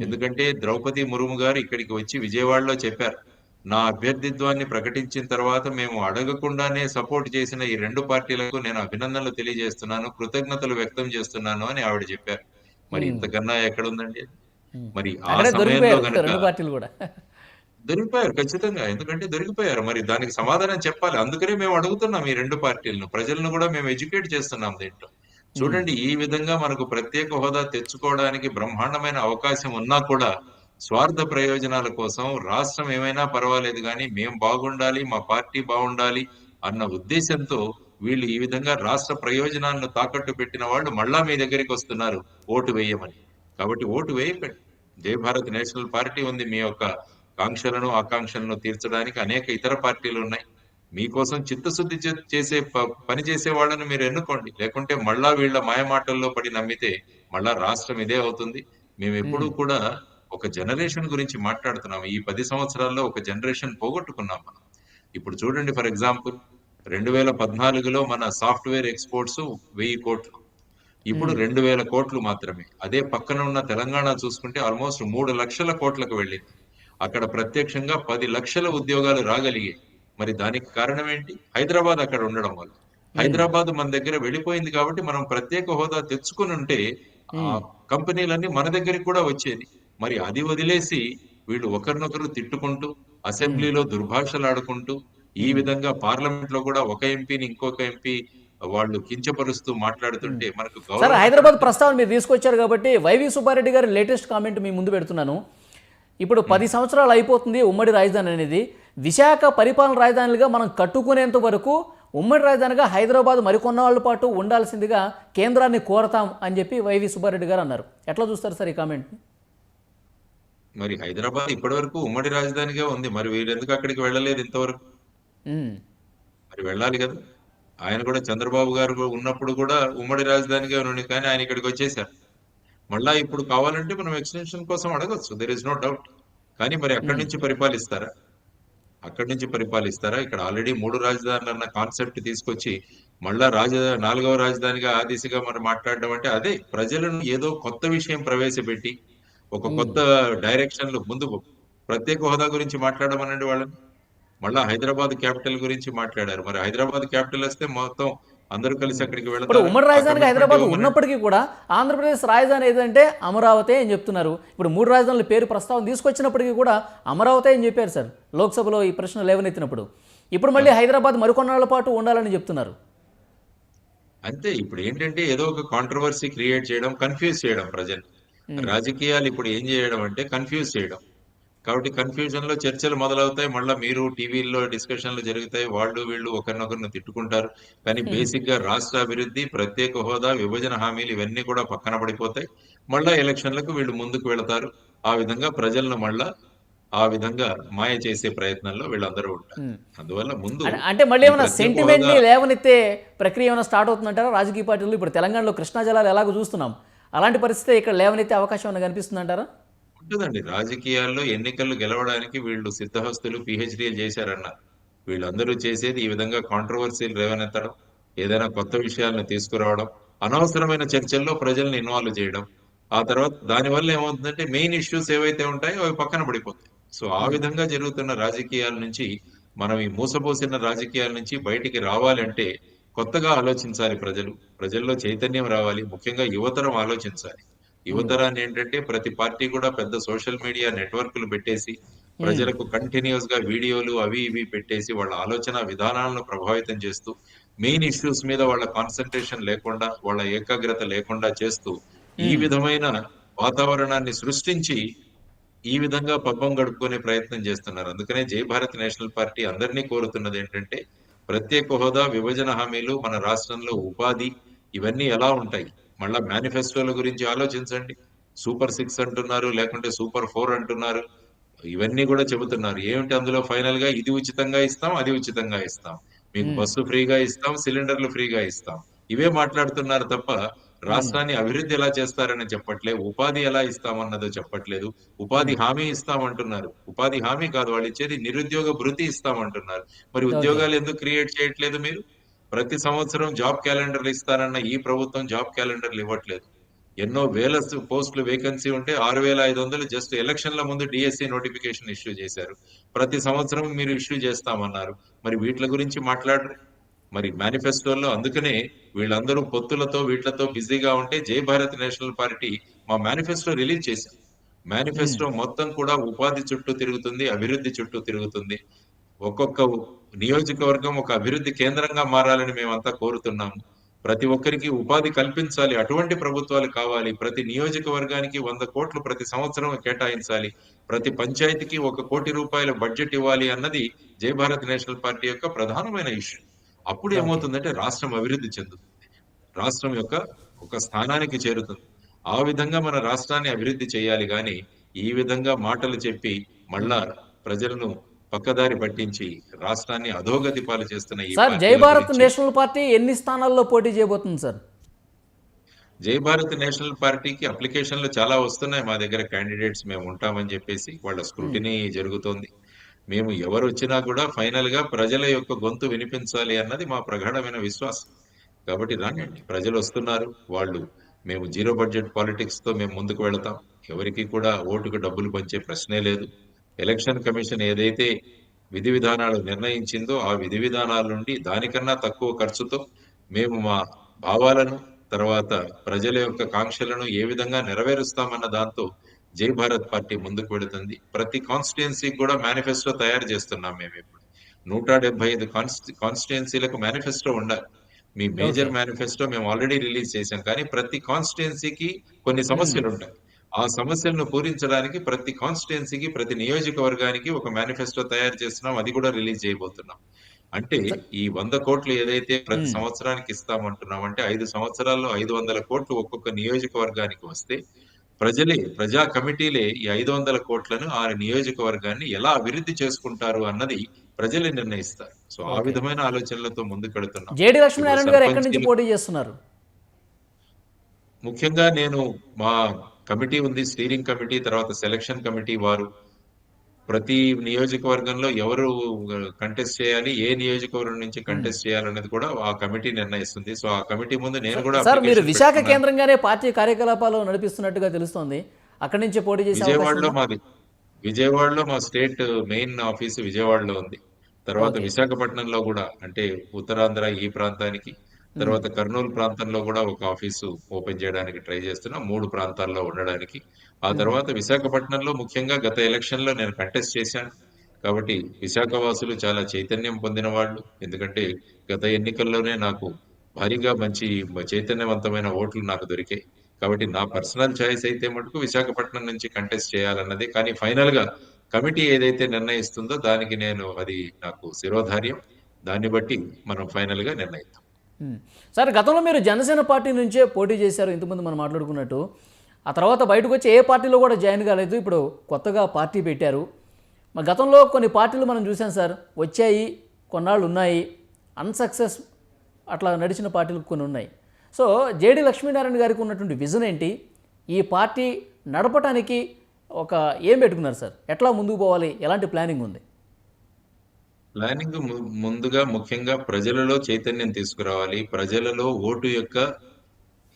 ఎందుకంటే ద్రౌపది ముర్ము గారు ఇక్కడికి వచ్చి విజయవాడలో చెప్పారు, నా అభ్యర్థిత్వాన్ని ప్రకటించిన తర్వాత మేము అడగకుండానే సపోర్ట్ చేసిన ఈ 2 పార్టీలకు నేను అభినందనలు తెలియజేస్తున్నాను, కృతజ్ఞతలు వ్యక్తం చేస్తున్నాను అని ఆవిడ చెప్పారు. మరి ఇంతకన్నా ఎక్కడుందండి? మరి ఆ సమయంలో కనుక దొరికిపోయారు ఖచ్చితంగా. ఎందుకంటే దొరికిపోయారు. మరి దానికి సమాధానం చెప్పాలి. అందుకనే మేము అడుగుతున్నాం ఈ 2 పార్టీలను, ప్రజలను కూడా మేము ఎడ్యుకేట్ చేస్తున్నాం దీంట్లో. చూడండి, ఈ విధంగా మనకు ప్రత్యేక హోదా తెచ్చుకోవడానికి బ్రహ్మాండమైన అవకాశం ఉన్నా కూడా స్వార్థ ప్రయోజనాల కోసం రాష్ట్రం ఏమైనా పర్వాలేదు కానీ మేము బాగుండాలి, మా పార్టీ బాగుండాలి అన్న ఉద్దేశంతో వీళ్ళు ఈ విధంగా రాష్ట్ర ప్రయోజనాలను తాకట్టు పెట్టిన వాళ్ళు మళ్ళా మీ దగ్గరికి వస్తున్నారు ఓటు వేయమని. కాబట్టి ఓటు వేయకండి. జై భారత్ నేషనల్ పార్టీ ఉంది. మీ యొక్క కాంక్షలను, ఆకాంక్షలను తీర్చడానికి అనేక ఇతర పార్టీలు ఉన్నాయి. మీకోసం చిత్తశుద్ధి చేసే పని చేసే వాళ్ళని మీరు ఎన్నుకోండి. లేకుంటే మళ్ళా వీళ్ళ మాయమాటల్లో పడి నమ్మితే మళ్ళా రాష్ట్రం ఇదే అవుతుంది. మేము ఎప్పుడూ కూడా ఒక జనరేషన్ గురించి మాట్లాడుతున్నాం. ఈ 10 సంవత్సరాల్లో ఒక జనరేషన్ పోగొట్టుకున్నాం మనం. ఇప్పుడు చూడండి, ఫర్ ఎగ్జాంపుల్ 2014లో మన సాఫ్ట్వేర్ ఎక్స్పోర్ట్స్ 1000 కోట్లు, ఇప్పుడు 2000 కోట్లు మాత్రమే. అదే పక్కన ఉన్న తెలంగాణ చూసుకుంటే ఆల్మోస్ట్ 3 లక్షల కోట్లకు వెళ్ళింది. అక్కడ ప్రత్యక్షంగా 10 లక్షల ఉద్యోగాలు రాగలిగాయి. మరి దానికి కారణం ఏంటి? హైదరాబాద్ అక్కడ ఉండడం వల్ల. హైదరాబాద్ మన దగ్గర వెళ్ళిపోయింది కాబట్టి మనం ప్రత్యేక హోదా తెచ్చుకుని ఉంటే ఆ కంపెనీలన్నీ మన దగ్గరికి కూడా వచ్చేది. మరి అది వదిలేసి వీళ్ళు ఒకరినొకరు తిట్టుకుంటూ, అసెంబ్లీలో దుర్భాషలు ఆడుకుంటూ, ఈ విధంగా పార్లమెంట్ లో కూడా ఒక ఎంపీని ఇంకొక ఎంపీ వాళ్ళు కించపరుస్తూ మాట్లాడుతుంటే మనకు సార్ గౌరవం హైదరాబాద్ ఎక్కడ? ప్రస్తావన మీరు తీసుకొచ్చారు కాబట్టి వైవి సుబ్బారెడ్డి గారి లేటెస్ట్ కామెంట్ మీ ముందు పెడుతున్నాను. ఇప్పుడు 10 సంవత్సరాలు అయిపోతుంది ఉమ్మడి రాజధాని అనేది. విశాఖ పరిపాలన రాజధానిగా మనం కట్టుకునేంత వరకు ఉమ్మడి రాజధానిగా హైదరాబాద్ మరికొన్నాళ్ళ పాటు ఉండాల్సిందిగా కేంద్రాన్ని కోరతాం అని చెప్పి వైవి సుబ్బారెడ్డి గారు అన్నారు. ఎట్లా చూస్తారు సార్ ఈ కామెంట్ని? మరి హైదరాబాద్ ఇప్పటి వరకు ఉమ్మడి రాజధానిగా ఉంది. మరి వీరెందుకు అక్కడికి వెళ్ళలేదు ఇంతవరకు? ఉమ్, మరి వెళ్ళాలి కదా. ఆయన కూడా చంద్రబాబు గారు ఉన్నప్పుడు కూడా ఉమ్మడి రాజధానిగా ఉండి, కానీ ఆయన ఇక్కడికి వచ్చేసారు. మళ్ళా ఇప్పుడు కావాలంటే మనం ఎక్స్టెన్షన్ కోసం అడగచ్చు, దెర్ ఇస్ నో డౌట్. కానీ మరి అక్కడి నుంచి పరిపాలిస్తారా? అక్కడి నుంచి పరిపాలిస్తారా? ఇక్కడ ఆల్రెడీ 3 రాజధానులు అన్న కాన్సెప్ట్ తీసుకొచ్చి మళ్ళా 4వ రాజధానిగా ఆ దిశగా మనం మాట్లాడడం అంటే అదే ప్రజలను ఏదో కొత్త విషయం ప్రవేశపెట్టి ఒక కొత్త డైరెక్షన్ లో ముందు ప్రత్యేక హోదా గురించి మాట్లాడమనండి వాళ్ళని. మళ్ళా హైదరాబాద్ క్యాపిటల్ గురించి మాట్లాడారు. మరి హైదరాబాద్ క్యాపిటల్ వస్తే మొత్తం అందరూ కలిసి అక్కడికి ఇప్పుడు వెళతారు. ఉమ్మడి ఆ రాజధానిగా కమిట్మెంట్ హైదరాబాద్ ఇవ్వమనండి. ఉన్నప్పటికీ కూడా ఆంధ్రప్రదేశ్ రాజధాని ఏదంటే అమరావతి అని చెప్తున్నారు. ఇప్పుడు 3 రాజధానుల పేరు ప్రస్తావన తీసుకొచ్చినప్పటికీ కూడా అమరావతి అని చెప్పారు సార్ లోక్సభలో ఈ ప్రశ్న లేవనెత్తినప్పుడు. ఇప్పుడు మళ్ళీ హైదరాబాద్ మరికొన్నాళ్ళ పాటు ఉండాలని చెప్తున్నారు. అంతే. ఇప్పుడు ఏంటంటే ఏదో ఒక కాంట్రవర్సీ క్రియేట్ చేయడం, కన్ఫ్యూజ్ చేయడం ప్రజలు. రాజకీయాలు ఇప్పుడు ఏం చేయడం అంటే కన్ఫ్యూజ్ చేయడం. కాబట్టి కన్ఫ్యూజన్ లో చర్చలు మొదలవుతాయి. మళ్ళీ మీరు టీవీల్లో డిస్కషన్లు జరుగుతాయి. వాళ్ళు వీళ్ళు ఒకరినొకరిని తిట్టుకుంటారు. కానీ బేసిక్ గా రాష్ట్ర అభివృద్ధి, ప్రత్యేక హోదా, విభజన హామీలు ఇవన్నీ కూడా పక్కన పడిపోతాయి. మళ్ళా ఎలక్షన్లకు వీళ్ళు ముందుకు వెళతారు. ఆ విధంగా ప్రజలను మళ్ళా ఆ విధంగా మాయ చేసే ప్రయత్నంలో వీళ్ళందరూ ఉంటారు. అందువల్ల ముందు అంటే మళ్ళీ ఈ ఏమైనా ప్రత్యేక సెంటిమెంట్ని హోదా లేవనెత్తే ప్రక్రియ ఏమైనా స్టార్ట్ అవుతుందంటారా రాజకీయ పార్టీలు? ఇప్పుడు తెలంగాణలో కృష్ణా జలాలు ఎలాగో చూస్తున్నాం, అలాంటి పరిస్థితి ఇక్కడ లేవనెత్తే అవకాశం ఏమైనా కనిపిస్తుందంటారా? ఉంటుందండి. రాజకీయాల్లో ఎన్నికలు గెలవడానికి వీళ్ళు సిద్ధహస్తులు పిహెచ్డీలు చేశారన్నారు. వీళ్ళందరూ చేసేది ఈ విధంగా కాంట్రవర్సీలు రేవనెత్తడం, ఏదైనా కొత్త విషయాలను తీసుకురావడం, అనవసరమైన చర్చల్లో ప్రజల్ని ఇన్వాల్వ్ చేయడం. ఆ తర్వాత దానివల్ల ఏమవుతుందంటే మెయిన్ ఇష్యూస్ ఏవైతే ఉంటాయో అవి పక్కన పడిపోతాయి. సో ఆ విధంగా జరుగుతున్న రాజకీయాల నుంచి మనం ఈ మూసపోసిన రాజకీయాల నుంచి బయటికి రావాలంటే కొత్తగా ఆలోచించాలి ప్రజలు. ప్రజల్లో చైతన్యం రావాలి. ముఖ్యంగా యువతరం ఆలోచించాలి. యువతరాన్ని ఏంటంటే ప్రతి పార్టీ కూడా పెద్ద సోషల్ మీడియా నెట్వర్క్లు పెట్టేసి ప్రజలకు కంటిన్యూస్ గా వీడియోలు అవి ఇవి పెట్టేసి వాళ్ళ ఆలోచన విధానాలను ప్రభావితం చేస్తూ మెయిన్ ఇష్యూస్ మీద వాళ్ళ కాన్సన్ట్రేషన్ లేకుండా, వాళ్ళ ఏకాగ్రత లేకుండా చేస్తూ ఈ విధమైన వాతావరణాన్ని సృష్టించి ఈ విధంగా పబ్బం గడుపుకునే ప్రయత్నం చేస్తున్నారు. అందుకనే జై భారత్ నేషనల్ పార్టీ అందరినీ కోరుతున్నది ఏంటంటే ప్రత్యేక హోదా, విభజన హామీలు, మన రాష్ట్రంలో ఉపాధి ఇవన్నీ ఎలా ఉంటాయి? మళ్ళా మేనిఫెస్టోల గురించి ఆలోచించండి. సూపర్ 6 అంటున్నారు, లేకుంటే సూపర్ 4 అంటున్నారు. ఇవన్నీ కూడా చెబుతున్నారు. ఏమిటి అందులో ఫైనల్ గా ఇది ఉచితంగా ఇస్తాం, అది ఉచితంగా ఇస్తాం, మీకు బస్సు ఫ్రీగా ఇస్తాం, సిలిండర్లు ఫ్రీగా ఇస్తాం. ఇవే మాట్లాడుతున్నారు తప్ప రాష్ట్రాన్ని అభివృద్ధి ఎలా చేస్తారని చెప్పట్లేదు. ఉపాధి ఎలా ఇస్తామన్నదో చెప్పట్లేదు. ఉపాధి హామీ ఇస్తామంటున్నారు. ఉపాధి హామీ కాదు, వాళ్ళు ఇచ్చేది నిరుద్యోగ భృతి ఇస్తామంటున్నారు. మరి ఓకే. ఉద్యోగాలు ఎందుకు క్రియేట్ చేయట్లేదు మీరు? ప్రతి సంవత్సరం జాబ్ క్యాలెండర్లు ఇస్తారన్న ఈ ప్రభుత్వం జాబ్ క్యాలెండర్లు ఇవ్వట్లేదు. ఎన్నో వేల పోస్టులు వేకెన్సీ ఉంటే 6,500 జస్ట్ ఎలక్షన్ల ముందు డిఎస్సి నోటిఫికేషన్ ఇష్యూ చేశారు. ప్రతి సంవత్సరం మీరు ఇష్యూ చేస్తామన్నారు. మరి వీటి గురించి మాట్లాడరు. మరి మేనిఫెస్టోలో అందుకనే వీళ్ళందరూ పొత్తులతో వీటిలతో బిజీగా ఉంటే జై భారత్ నేషనల్ పార్టీ మా మేనిఫెస్టో రిలీజ్ చేశాం. మేనిఫెస్టో మొత్తం కూడా ఉపాధి చుట్టూ తిరుగుతుంది, అభివృద్ధి చుట్టూ తిరుగుతుంది. ఒక్కొక్క నియోజకవర్గం ఒక అభివృద్ధి కేంద్రంగా మారాలని మేమంతా కోరుతున్నాము. ప్రతి ఒక్కరికి ఉపాధి కల్పించాలి, అటువంటి ప్రభుత్వాలు కావాలి. ప్రతి నియోజకవర్గానికి 100 కోట్లు ప్రతి సంవత్సరం కేటాయించాలి. ప్రతి పంచాయతీకి 1 కోటి రూపాయల బడ్జెట్ ఇవ్వాలి అన్నది జై భారత్ నేషనల్ పార్టీ యొక్క ప్రధానమైన ఇష్యూ. అప్పుడు ఓకే. ఏమవుతుందంటే రాష్ట్రం అభివృద్ధి చెందుతుంది. రాష్ట్రం యొక్క ఒక స్థానానికి చేరుతుంది. ఆ విధంగా మన రాష్ట్రాన్ని అభివృద్ధి చేయాలి గాని ఈ విధంగా మాటలు చెప్పి మళ్ళా ప్రజలను పక్కదారి పట్టించి రాష్ట్రాన్ని అధోగతి పాలు చేస్తున్న ఈ సార్ జై పార్టీల భారత్ గురించి నేషనల్ పార్టీ ఎన్ని స్థానాల్లో పోటీ చేయబోతుంది సార్? జై భారత్ నేషనల్ పార్టీకి అప్లికేషన్లు చాలా వస్తున్నాయి. మా దగ్గర క్యాండిడేట్స్ మేము ఉంటామని చెప్పేసి వాళ్ళ స్క్రూటినీ జరుగుతోంది. మేము ఎవరు వచ్చినా కూడా ఫైనల్ గా ప్రజల యొక్క గొంతు వినిపించాలి అన్నది మా ప్రగాఢమైన విశ్వాసం. కాబట్టి రానండి, ప్రజలు వస్తున్నారు. వాళ్ళు మేము జీరో బడ్జెట్ పాలిటిక్స్ తో మేము ముందుకు వెళతాం. ఎవరికి కూడా ఓటుకు డబ్బులు పంచే ప్రశ్నే లేదు. ఎలక్షన్ కమిషన్ ఏదైతే విధి విధానాలు నిర్ణయించిందో ఆ విధి విధానాల నుండి దానికన్నా తక్కువ ఖర్చుతో మేము మా భావాలను, తర్వాత ప్రజల యొక్క కాంక్షలను ఏ విధంగా నెరవేరుస్తామన్న దాంతో జై భారత్ పార్టీ ముందుకు వెళుతుంది. ప్రతి కాన్స్టిట్యుయెన్సీకి కూడా మేనిఫెస్టో తయారు చేస్తున్నాం మేము ఇప్పుడు. 175 కాన్స్టిట్యుయెన్సీలకు మేనిఫెస్టో ఉండాలి. మీ ఓకే. మేజర్ మేనిఫెస్టో మేము ఆల్రెడీ రిలీజ్ చేశాం. కానీ ప్రతి కాన్స్టిట్యుయెన్సీకి కొన్ని సమస్యలుంటాయి. ఆ సమస్యలను పూరించడానికి ప్రతి కాన్స్టిట్యుయెన్సీకి, ప్రతి నియోజకవర్గానికి ఒక మేనిఫెస్టో తయారు చేస్తున్నాం. అది కూడా రిలీజ్ చేయబోతున్నాం. అంటే ఈ 100 కోట్లు ఏదైతే ప్రతి సంవత్సరానికి ఇస్తామంటున్నామంటే 5 సంవత్సరాల్లో 500 కోట్లు ఒక్కొక్క నియోజకవర్గానికి వస్తే ప్రజా కమిటీలే ఈ 500 కోట్లను ఆ నియోజకవర్గాన్ని ఎలా అభివృద్ధి చేసుకుంటారు అన్నది ప్రజలే నిర్ణయిస్తారు. సో ఆ ఓకే. విధమైన ఆలోచనలతో ముందుకెడుతున్నాం. జేడి ఇప్పుడు లక్ష్మీనారాయణ గారు ఎక్కడి నుంచి సర్పంచీలు పోటీ చేస్తున్నారు? ముఖ్యంగా నేను మా కమిటీ ఉంది, స్టీరింగ్ కమిటీ, తర్వాత సెలక్షన్ కమిటీ వారు ప్రతి నియోజకవర్గంలో ఎవరు కంటెస్ట్ చేయాలి, ఏ నియోజకవర్గం నుంచి కంటెస్ట్ చేయాలనేది కూడా ఆ కమిటీ నిర్ణయిస్తుంది. సో ఆ కమిటీ ముందు నేను కూడా సార్ మీరు అప్లికేషన్ విశాఖ పెట్టుకున్నాను. కేంద్రంగానే పార్టీ కార్యకలాపాలు నడిపిస్తున్నట్టుగా తెలుస్తోంది. అక్కడి నుంచే పోటీ చేసే అవకాశం విజయవాడలో ఉందా? మాది విజయవాడలో మా స్టేట్ మెయిన్ ఆఫీసు విజయవాడలో ఉంది. తర్వాత ఓకే. విశాఖపట్నంలో కూడా అంటే ఉత్తరాంధ్ర ఈ ప్రాంతానికి, తర్వాత కర్నూలు ప్రాంతంలో కూడా ఒక ఆఫీసు ఓపెన్ చేయడానికి ట్రై చేస్తున్నాం. 3 ప్రాంతాల్లో ఉండడానికి. ఆ తర్వాత విశాఖపట్నంలో ముఖ్యంగా గత ఎలక్షన్‌లో నేను కంటెస్ట్ చేశాను. కాబట్టి విశాఖ వాసులు చాలా చైతన్యం పొందిన వాళ్ళు. ఎందుకంటే గత ఎన్నికల్లోనే నాకు భారీగా మంచి చైతన్యవంతమైన ఓట్లు నాకు దొరికాయి. కాబట్టి నా పర్సనల్ చాయిస్ అయితే మటుకు విశాఖపట్నం నుంచి కంటెస్ట్ చేయాలన్నది. కానీ ఫైనల్ గా కమిటీ ఏదైతే నిర్ణయిస్తుందో దానికి అది నాకు శిరోధార్యం. దాన్ని బట్టి మనం ఫైనల్ గా నిర్ణయిద్దాం. ఉమ్. సార్ గతంలో మీరు జనసేన పార్టీ నుంచే పోటీ చేశారు, ఇంతకుముందు మనం మాట్లాడుకున్నట్టు. ఆ తర్వాత బయటకు వచ్చి ఏ పార్టీలో కూడా జాయిన్ కాలేదు. ఇప్పుడు కొత్తగా పార్టీ పెట్టారు. మా గతంలో కొన్ని పార్టీలు మనం చూసాం సార్, వచ్చాయి, కొన్నాళ్ళు ఉన్నాయి, అన్సక్సెస్ అట్లా నడిచిన పార్టీలు కొన్ని ఉన్నాయి. సో జేడి లక్ష్మీనారాయణ గారికి ఉన్నటువంటి విజన్ ఏంటి? ఈ పార్టీ నడపటానికి ఏం పెట్టుకున్నారు సార్? ఎట్లా ముందుకు పోవాలి? ఎలాంటి ప్లానింగ్ ఉంది? ప్లానింగ్ ముందుగా ముఖ్యంగా ప్రజలలో చైతన్యం తీసుకురావాలి. ప్రజలలో ఓటు యొక్క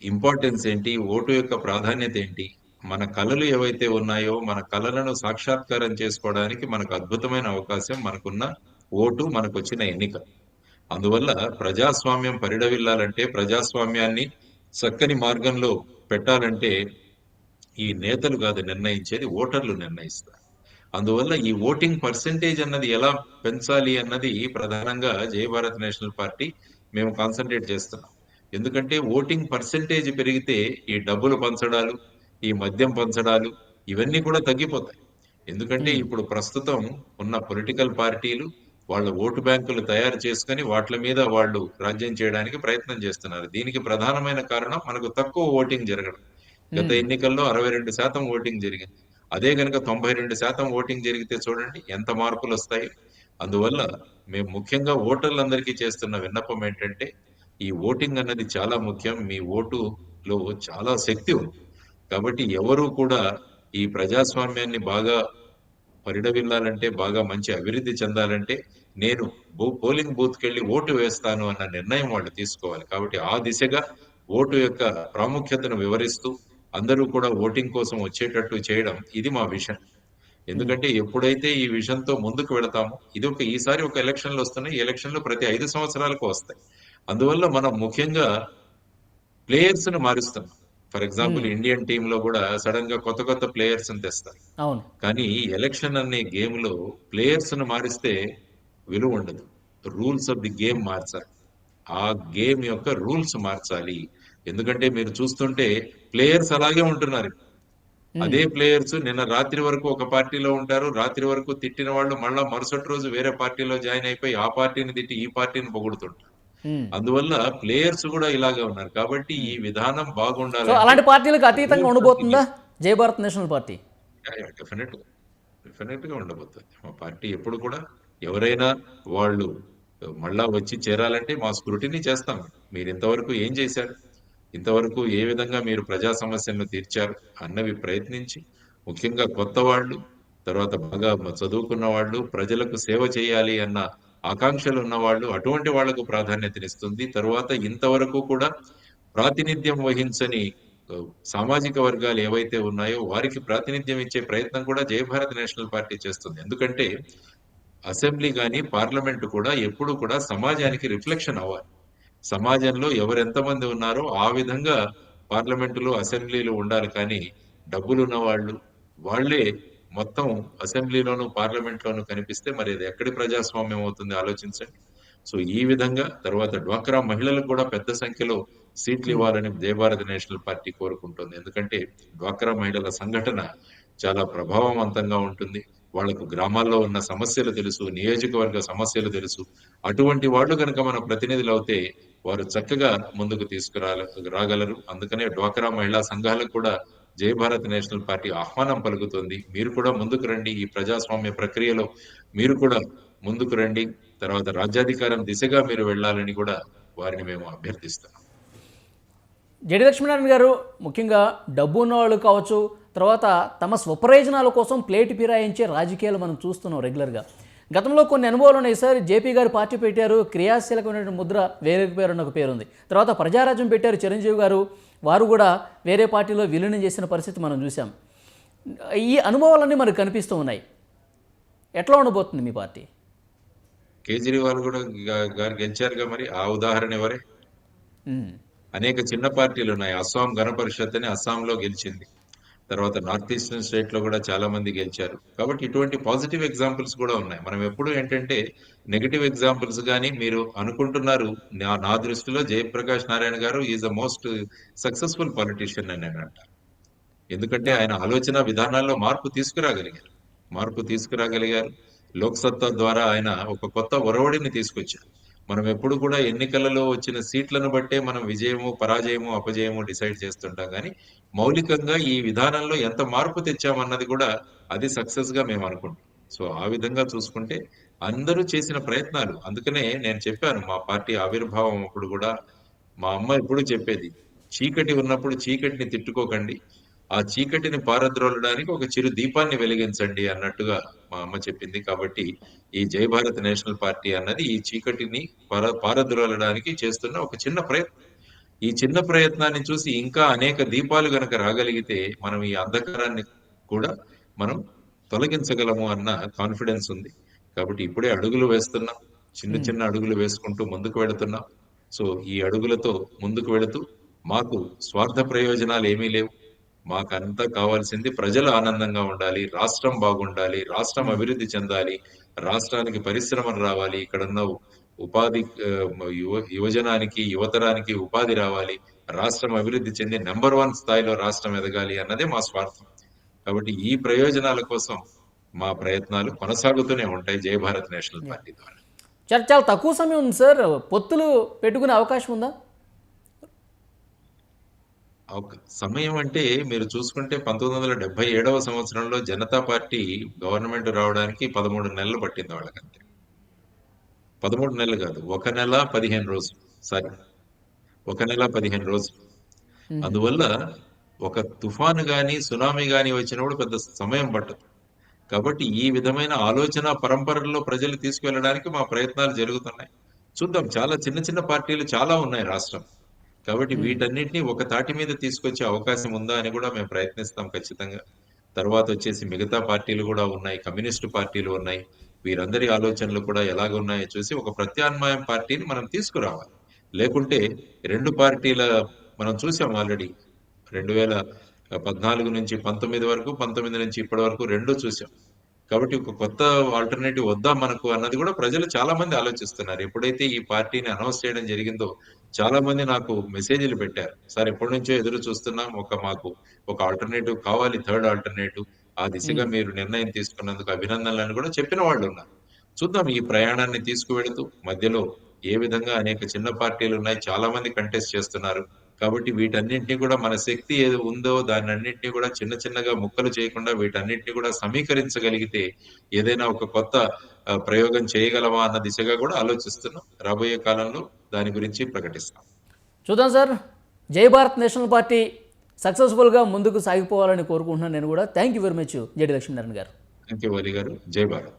ఇంపార్టెన్స్ ఏంటి, ఓటు యొక్క ప్రాధాన్యత ఏంటి, మన కళలు ఏవైతే ఉన్నాయో మన కళలను సాక్షాత్కారం చేసుకోవడానికి మనకు అద్భుతమైన అవకాశం మనకున్న ఓటు, మనకు వచ్చిన ఎన్నిక. అందువల్ల ప్రజాస్వామ్యం పరిడవిల్లాలంటే, ప్రజాస్వామ్యాన్ని చక్కని మార్గంలో పెట్టాలంటే ఈ నేతలు కాదు నిర్ణయించేది, ఓటర్లు నిర్ణయిస్తారు. అందువల్ల ఈ ఓటింగ్ పర్సెంటేజ్ అన్నది ఎలా పెంచాలి అన్నది ప్రధానంగా జై భారత్ నేషనల్ పార్టీ మేము కాన్సన్ట్రేట్ చేస్తున్నాం. ఎందుకంటే ఓటింగ్ పర్సెంటేజ్ పెరిగితే ఈ డబ్బులు పంచడాలు, ఈ మద్యం పంచడాలు ఇవన్నీ కూడా తగ్గిపోతాయి. ఎందుకంటే ఇప్పుడు ప్రస్తుతం ఉన్న పొలిటికల్ పార్టీలు వాళ్ళ ఓటు బ్యాంకులు తయారు చేసుకొని వాటి మీద వాళ్ళు రాజ్యం చేయడానికి ప్రయత్నం చేస్తున్నారు. దీనికి ప్రధానమైన కారణం మనకు తక్కువ ఓటింగ్ జరగడం. గత ఎన్నికల్లో 62% ఓటింగ్ జరిగింది. అదే గనక 92% ఓటింగ్ జరిగితే చూడండి ఎంత మార్పులు వస్తాయి. అందువల్ల మేము ముఖ్యంగా ఓటర్లందరికీ చేస్తున్న విన్నపం ఏంటంటే, ఈ ఓటింగ్ అన్నది చాలా ముఖ్యం. మీ ఓటులో చాలా శక్తి ఉంది. కాబట్టి ఎవరు కూడా ఈ ప్రజాస్వామ్యాన్ని బాగా పరిడవిల్లాలంటే, బాగా మంచి అభివృద్ధి చెందాలంటే నేను పోలింగ్ బూత్కి వెళ్ళి ఓటు వేస్తాను అన్న నిర్ణయం వాళ్ళు తీసుకోవాలి. కాబట్టి ఆ దిశగా ఓటు యొక్క ప్రాముఖ్యతను వివరిస్తూ అందరూ కూడా ఓటింగ్ కోసం వచ్చేటట్టు చేయడం ఇది మా విషన్. ఎందుకంటే ఎప్పుడైతే ఈ విషన్‌తో ముందుకు వెళతామో ఈసారి ఒక ఎలక్షన్‌లు వస్తున్నాయి. ఈ ఎలక్షన్‌లు ప్రతి 5 సంవత్సరాలకు వస్తాయి. అందువల్ల మనం ముఖ్యంగా ప్లేయర్స్‌ని మారుస్తున్నాం. ఫర్ ఎగ్జాంపుల్ ఇండియన్ టీమ్‌లో కూడా సడెన్‌గా కొత్త ప్లేయర్స్‌ని తెస్తారు. అవును. కానీ ఎలక్షన్ అనే గేమ్‌లో ప్లేయర్స్‌ని మారిస్తే విలువ ఉండదు. రూల్స్ ఆఫ్ ది గేమ్ మార్చాలి. ఆ గేమ్ యొక్క రూల్స్ మార్చాలి. ఎందుకంటే మీరు చూస్తుంటే ప్లేయర్స్ అలాగే ఉంటున్నారు. అదే ప్లేయర్స్ నిన్న రాత్రి వరకు ఒక పార్టీలో ఉంటారు. రాత్రి వరకు తిట్టిన వాళ్ళు మళ్ళా మరుసటి రోజు వేరే పార్టీలో జాయిన్ అయిపోయి ఆ పార్టీని తిట్టి ఈ పార్టీని పొగుడుతుంటారు. ఉమ్. అందువల్ల ప్లేయర్స్ కూడా ఇలాగే ఉన్నారు. కాబట్టి ఈ విధానం సో బాగుండాలంటే అలాంటి పార్టీలకు అతీతంగా rules of the ఉండబోతుందా game. జై భారత్ నేషనల్ పార్టీ? డెఫినెట్ గా ఉండబోతుంది. మా పార్టీ ఎప్పుడు కూడా ఎవరైనా వాళ్ళు మళ్ళా వచ్చి చేరాలంటే మా స్క్రూటినీ చేస్తాం. మీరు ఇంతవరకు ఏం చేశారు, ఇంతవరకు ఏ విధంగా మీరు ప్రజా సమస్యలను తీర్చారు అన్నవి ప్రయత్నించి, ముఖ్యంగా కొత్త వాళ్ళు, తర్వాత బాగా చదువుకున్న వాళ్ళు, ప్రజలకు సేవ చేయాలి అన్న ఆకాంక్షలు ఉన్న వాళ్ళు, అటువంటి వాళ్లకు ప్రాధాన్యతనిస్తుంది. తర్వాత ఇంతవరకు కూడా ప్రాతినిధ్యం వహించని సామాజిక వర్గాలు ఏవైతే ఉన్నాయో వారికి ప్రాతినిధ్యం ఇచ్చే ప్రయత్నం కూడా జై భారత్ నేషనల్ పార్టీ చేస్తుంది. ఎందుకంటే అసెంబ్లీ గాని పార్లమెంట్ కూడా ఎప్పుడు కూడా సమాజానికి రిఫ్లెక్షన్ అవ్వాలి. సమాజంలో ఎవరెంతమంది ఉన్నారో ఆ విధంగా పార్లమెంటులో అసెంబ్లీలో ఉండాలి. కానీ డబ్బులు ఉన్న వాళ్ళే మొత్తం అసెంబ్లీలోను పార్లమెంట్ లోను కనిపిస్తే మరి అది ఎక్కడి ప్రజాస్వామ్యం అవుతుంది ఆలోచించండి. సో ఈ విధంగా తర్వాత డ్వాక్రా మహిళలకు కూడా పెద్ద సంఖ్యలో సీట్లు ఇవ్వాలని జయభారత్ నేషనల్ పార్టీ కోరుకుంటుంది. ఎందుకంటే డ్వాక్రా మహిళల సంఘటన చాలా ప్రభావవంతంగా ఉంటుంది. వాళ్ళకు గ్రామాల్లో ఉన్న సమస్యలు తెలుసు, నియోజకవర్గ సమస్యలు తెలుసు. అటువంటి వాళ్ళు కనుక మన ప్రతినిధులు అవుతే వారు చక్కగా ముందుకు రాగలరు. అందుకనే డ్వాక్రా మహిళా సంఘాలకు కూడా జై భారత్ నేషనల్ పార్టీ ఆహ్వానం పలుకుతుంది. మీరు కూడా ముందుకు రండి, ఈ ప్రజాస్వామ్య ప్రక్రియలో మీరు కూడా ముందుకు రండి, తర్వాత రాజ్యాధికారం దిశగా మీరు వెళ్ళాలని కూడా వారిని మేము అభ్యర్థిస్తున్నాం. జడి లక్ష్మీనారాయణ గారు, ముఖ్యంగా డబ్బు ఉన్న వాళ్ళు కావచ్చు, తర్వాత తమ స్వప్రయోజనాల కోసం ప్లేట్ ఫిరాయించే రాజకీయాలు మనం చూస్తున్నాం రెగ్యులర్గా. గతంలో కొన్ని అనుభవాలు ఉన్నాయి సార్. జేపీ గారు పార్టీ పెట్టారు, క్రియాశీలకమైన ముద్ర వేరే పేరు అని ఒక పేరు ఉంది. తర్వాత ప్రజారాజ్యం పెట్టారు చిరంజీవి గారు, వారు కూడా వేరే పార్టీలో విలీనం చేసిన పరిస్థితి మనం చూసాం. ఈ అనుభవాలన్నీ మనకు కనిపిస్తూ ఉన్నాయి. ఎట్లా ఉండబోతుంది మీ పార్టీ? కేజ్రీవాల్ కూడా గారు గెలిచారుగా, మరి ఆ ఉదాహరణ ఎవరే? అనేక చిన్న పార్టీలు ఉన్నాయి. అస్సాం గణ పరిషత్ అని అస్సాంలో గెలిచింది. తర్వాత నార్త్ ఈస్టర్న్ స్టేట్ లో కూడా చాలా మంది గెలిచారు. కాబట్టి ఇటువంటి పాజిటివ్ ఎగ్జాంపుల్స్ కూడా ఉన్నాయి. మనం ఎప్పుడు ఏంటంటే నెగటివ్ ఎగ్జాంపుల్స్ కానీ మీరు అనుకుంటున్నారు. నా దృష్టిలో జయప్రకాష్ నారాయణ గారు is the most successful politician అని నేను అంటాను. ఎందుకంటే ఆయన ఆలోచన విధానాల్లో మార్పు తీసుకురాగలిగారు. లోక్సత్తా ద్వారా ఆయన ఒక కొత్త ఒరవడిని తీసుకొచ్చారు. మనం ఎప్పుడు కూడా ఎన్నికలలో వచ్చిన సీట్లను బట్టే మనం విజయము, పరాజయము, అపజయము డిసైడ్ చేస్తుంటాం. కానీ మౌలికంగా ఈ విధానంలో ఎంత మార్పు తెచ్చామన్నది కూడా అది సక్సెస్ గా మేము అనుకుంటాం. సో ఆ విధంగా చూసుకుంటే అందరూ చేసిన ప్రయత్నాలు. అందుకనే నేను చెప్పాను, మా పార్టీ ఆవిర్భావం అప్పుడు కూడా మా అమ్మ ఎప్పుడు చెప్పేది, చీకటి ఉన్నప్పుడు చీకటిని తిట్టుకోకండి, ఆ చీకటిని పారద్రోలడానికి ఒక చిరు దీపాన్ని వెలిగించండి అన్నట్టుగా మా అమ్మ చెప్పింది. కాబట్టి ఈ జై భారత్ నేషనల్ పార్టీ అన్నది ఈ చీకటిని పారద్రోలడానికి చేస్తున్న ఒక చిన్న ప్రయత్నం. ఈ చిన్న ప్రయత్నాన్ని చూసి ఇంకా అనేక దీపాలు గనక రాగలిగితే మనం ఈ అంధకారాన్ని కూడా మనం తొలగించగలము అన్న కాన్ఫిడెన్స్ ఉంది. కాబట్టి ఇప్పుడే అడుగులు వేస్తున్నాం, చిన్న అడుగులు వేసుకుంటూ ముందుకు వెళుతున్నాం. సో ఈ అడుగులతో ముందుకు వెళుతూ మాకు స్వార్థ ప్రయోజనాలు ఏమీ లేవు. మాకంతా కావాల్సింది ప్రజలు ఆనందంగా ఉండాలి, రాష్ట్రం బాగుండాలి, రాష్ట్రం అభివృద్ధి చెందాలి, రాష్ట్రానికి పరిశ్రమలు రావాలి, ఇక్కడున్న ఉపాధి యువజనానికి, యువతరానికి ఉపాధి రావాలి, రాష్ట్రం అభివృద్ధి చెంది నెంబర్ 1 స్థాయిలో రాష్ట్రం ఎదగాలి అన్నదే మా స్వార్థం. కాబట్టి ఈ ప్రయోజనాల కోసం మా ప్రయత్నాలు కొనసాగుతూనే ఉంటాయి జై భారత్ నేషనల్ పార్టీ ద్వారా. చాలా తక్కువ సమయం ఉంది సార్. పొత్తులు పెట్టుకునే అవకాశం ఉందా? సమయం అంటే మీరు చూసుకుంటే 1977వ సంవత్సరంలో జనతా పార్టీ గవర్నమెంట్ రావడానికి 13 నెలలు పట్టింది వాళ్ళకంతే. 13 నెలలు కాదు, 1 నెల 15 రోజులు. సారీ, 1 నెల 15 రోజులు. అందువల్ల ఒక తుఫాను గాని, సునామీ గాని వచ్చినప్పుడు పెద్ద సమయం పట్టదు. కాబట్టి ఈ విధమైన ఆలోచన పరంపరలో ప్రజలు తీసుకువెళ్ళడానికి మా ప్రయత్నాలు జరుగుతున్నాయి. చూద్దాం, చాలా చిన్న పార్టీలు చాలా ఉన్నాయి రాష్ట్రం. కాబట్టి వీటన్నిటిని ఒక తాటి మీద తీసుకొచ్చే అవకాశం ఉందా అని కూడా మేము ప్రయత్నిస్తాం ఖచ్చితంగా. తర్వాత వచ్చేసి మిగతా పార్టీలు కూడా ఉన్నాయి, కమ్యూనిస్టు పార్టీలు ఉన్నాయి. వీరందరి ఆలోచనలు కూడా ఎలాగ ఉన్నాయో చూసి ఒక ప్రత్యామ్నాయం పార్టీని మనం తీసుకురావాలి. లేకుంటే 2 పార్టీల మనం చూసాం ఆల్రెడీ 2014 నుంచి 19 వరకు, 19 నుంచి ఇప్పటి వరకు 2 చూసాం. కాబట్టి ఒక కొత్త ఆల్టర్నేటివ్ వద్దా మనకు అన్నది కూడా ప్రజలు చాలా మంది ఆలోచిస్తున్నారు. ఎప్పుడైతే ఈ పార్టీని అనౌన్స్ చేయడం జరిగిందో చాలా మంది నాకు మెసేజ్లు పెట్టారు, సార్ ఎప్పటి నుంచో ఎదురు చూస్తున్నాం, మాకు ఒక ఆల్టర్నేటివ్ కావాలి, థర్డ్ ఆల్టర్నేటివ్, ఆ దిశగా మీరు నిర్ణయం తీసుకున్నందుకు అభినందనలు కూడా చెప్పిన వాళ్ళు ఉన్నారు. చూద్దాం, ఈ ప్రయాణాన్ని తీసుకువెళుతూ మధ్యలో ఏ విధంగా అనేక చిన్న పార్టీలు ఉన్నాయి, చాలా మంది కంటెస్ట్ చేస్తున్నారు. కాబట్టి వీటన్నింటినీ కూడా మన శక్తి ఏది ఉందో దాన్ని అన్నింటినీ కూడా చిన్నగా ముక్కలు చేయకుండా వీటన్నింటినీ కూడా సమీకరించగలిగితే ఏదైనా ఒక కొత్త ప్రయోగం చేయగలమా అన్న దిశగా కూడా ఆలోచిస్తున్నాం. రాబోయే కాలంలో దాని గురించి ప్రకటిస్తాం. చూద్దాం సార్. జై భారత్ నేషనల్ పార్టీ సక్సెస్ఫుల్గా ముందుకు సాగిపోవాలని కోరుకుంటున్నాను నేను కూడా. Thank you very much JD Lakshminarayana garu. Thank you వలి గారు. జై భారత్.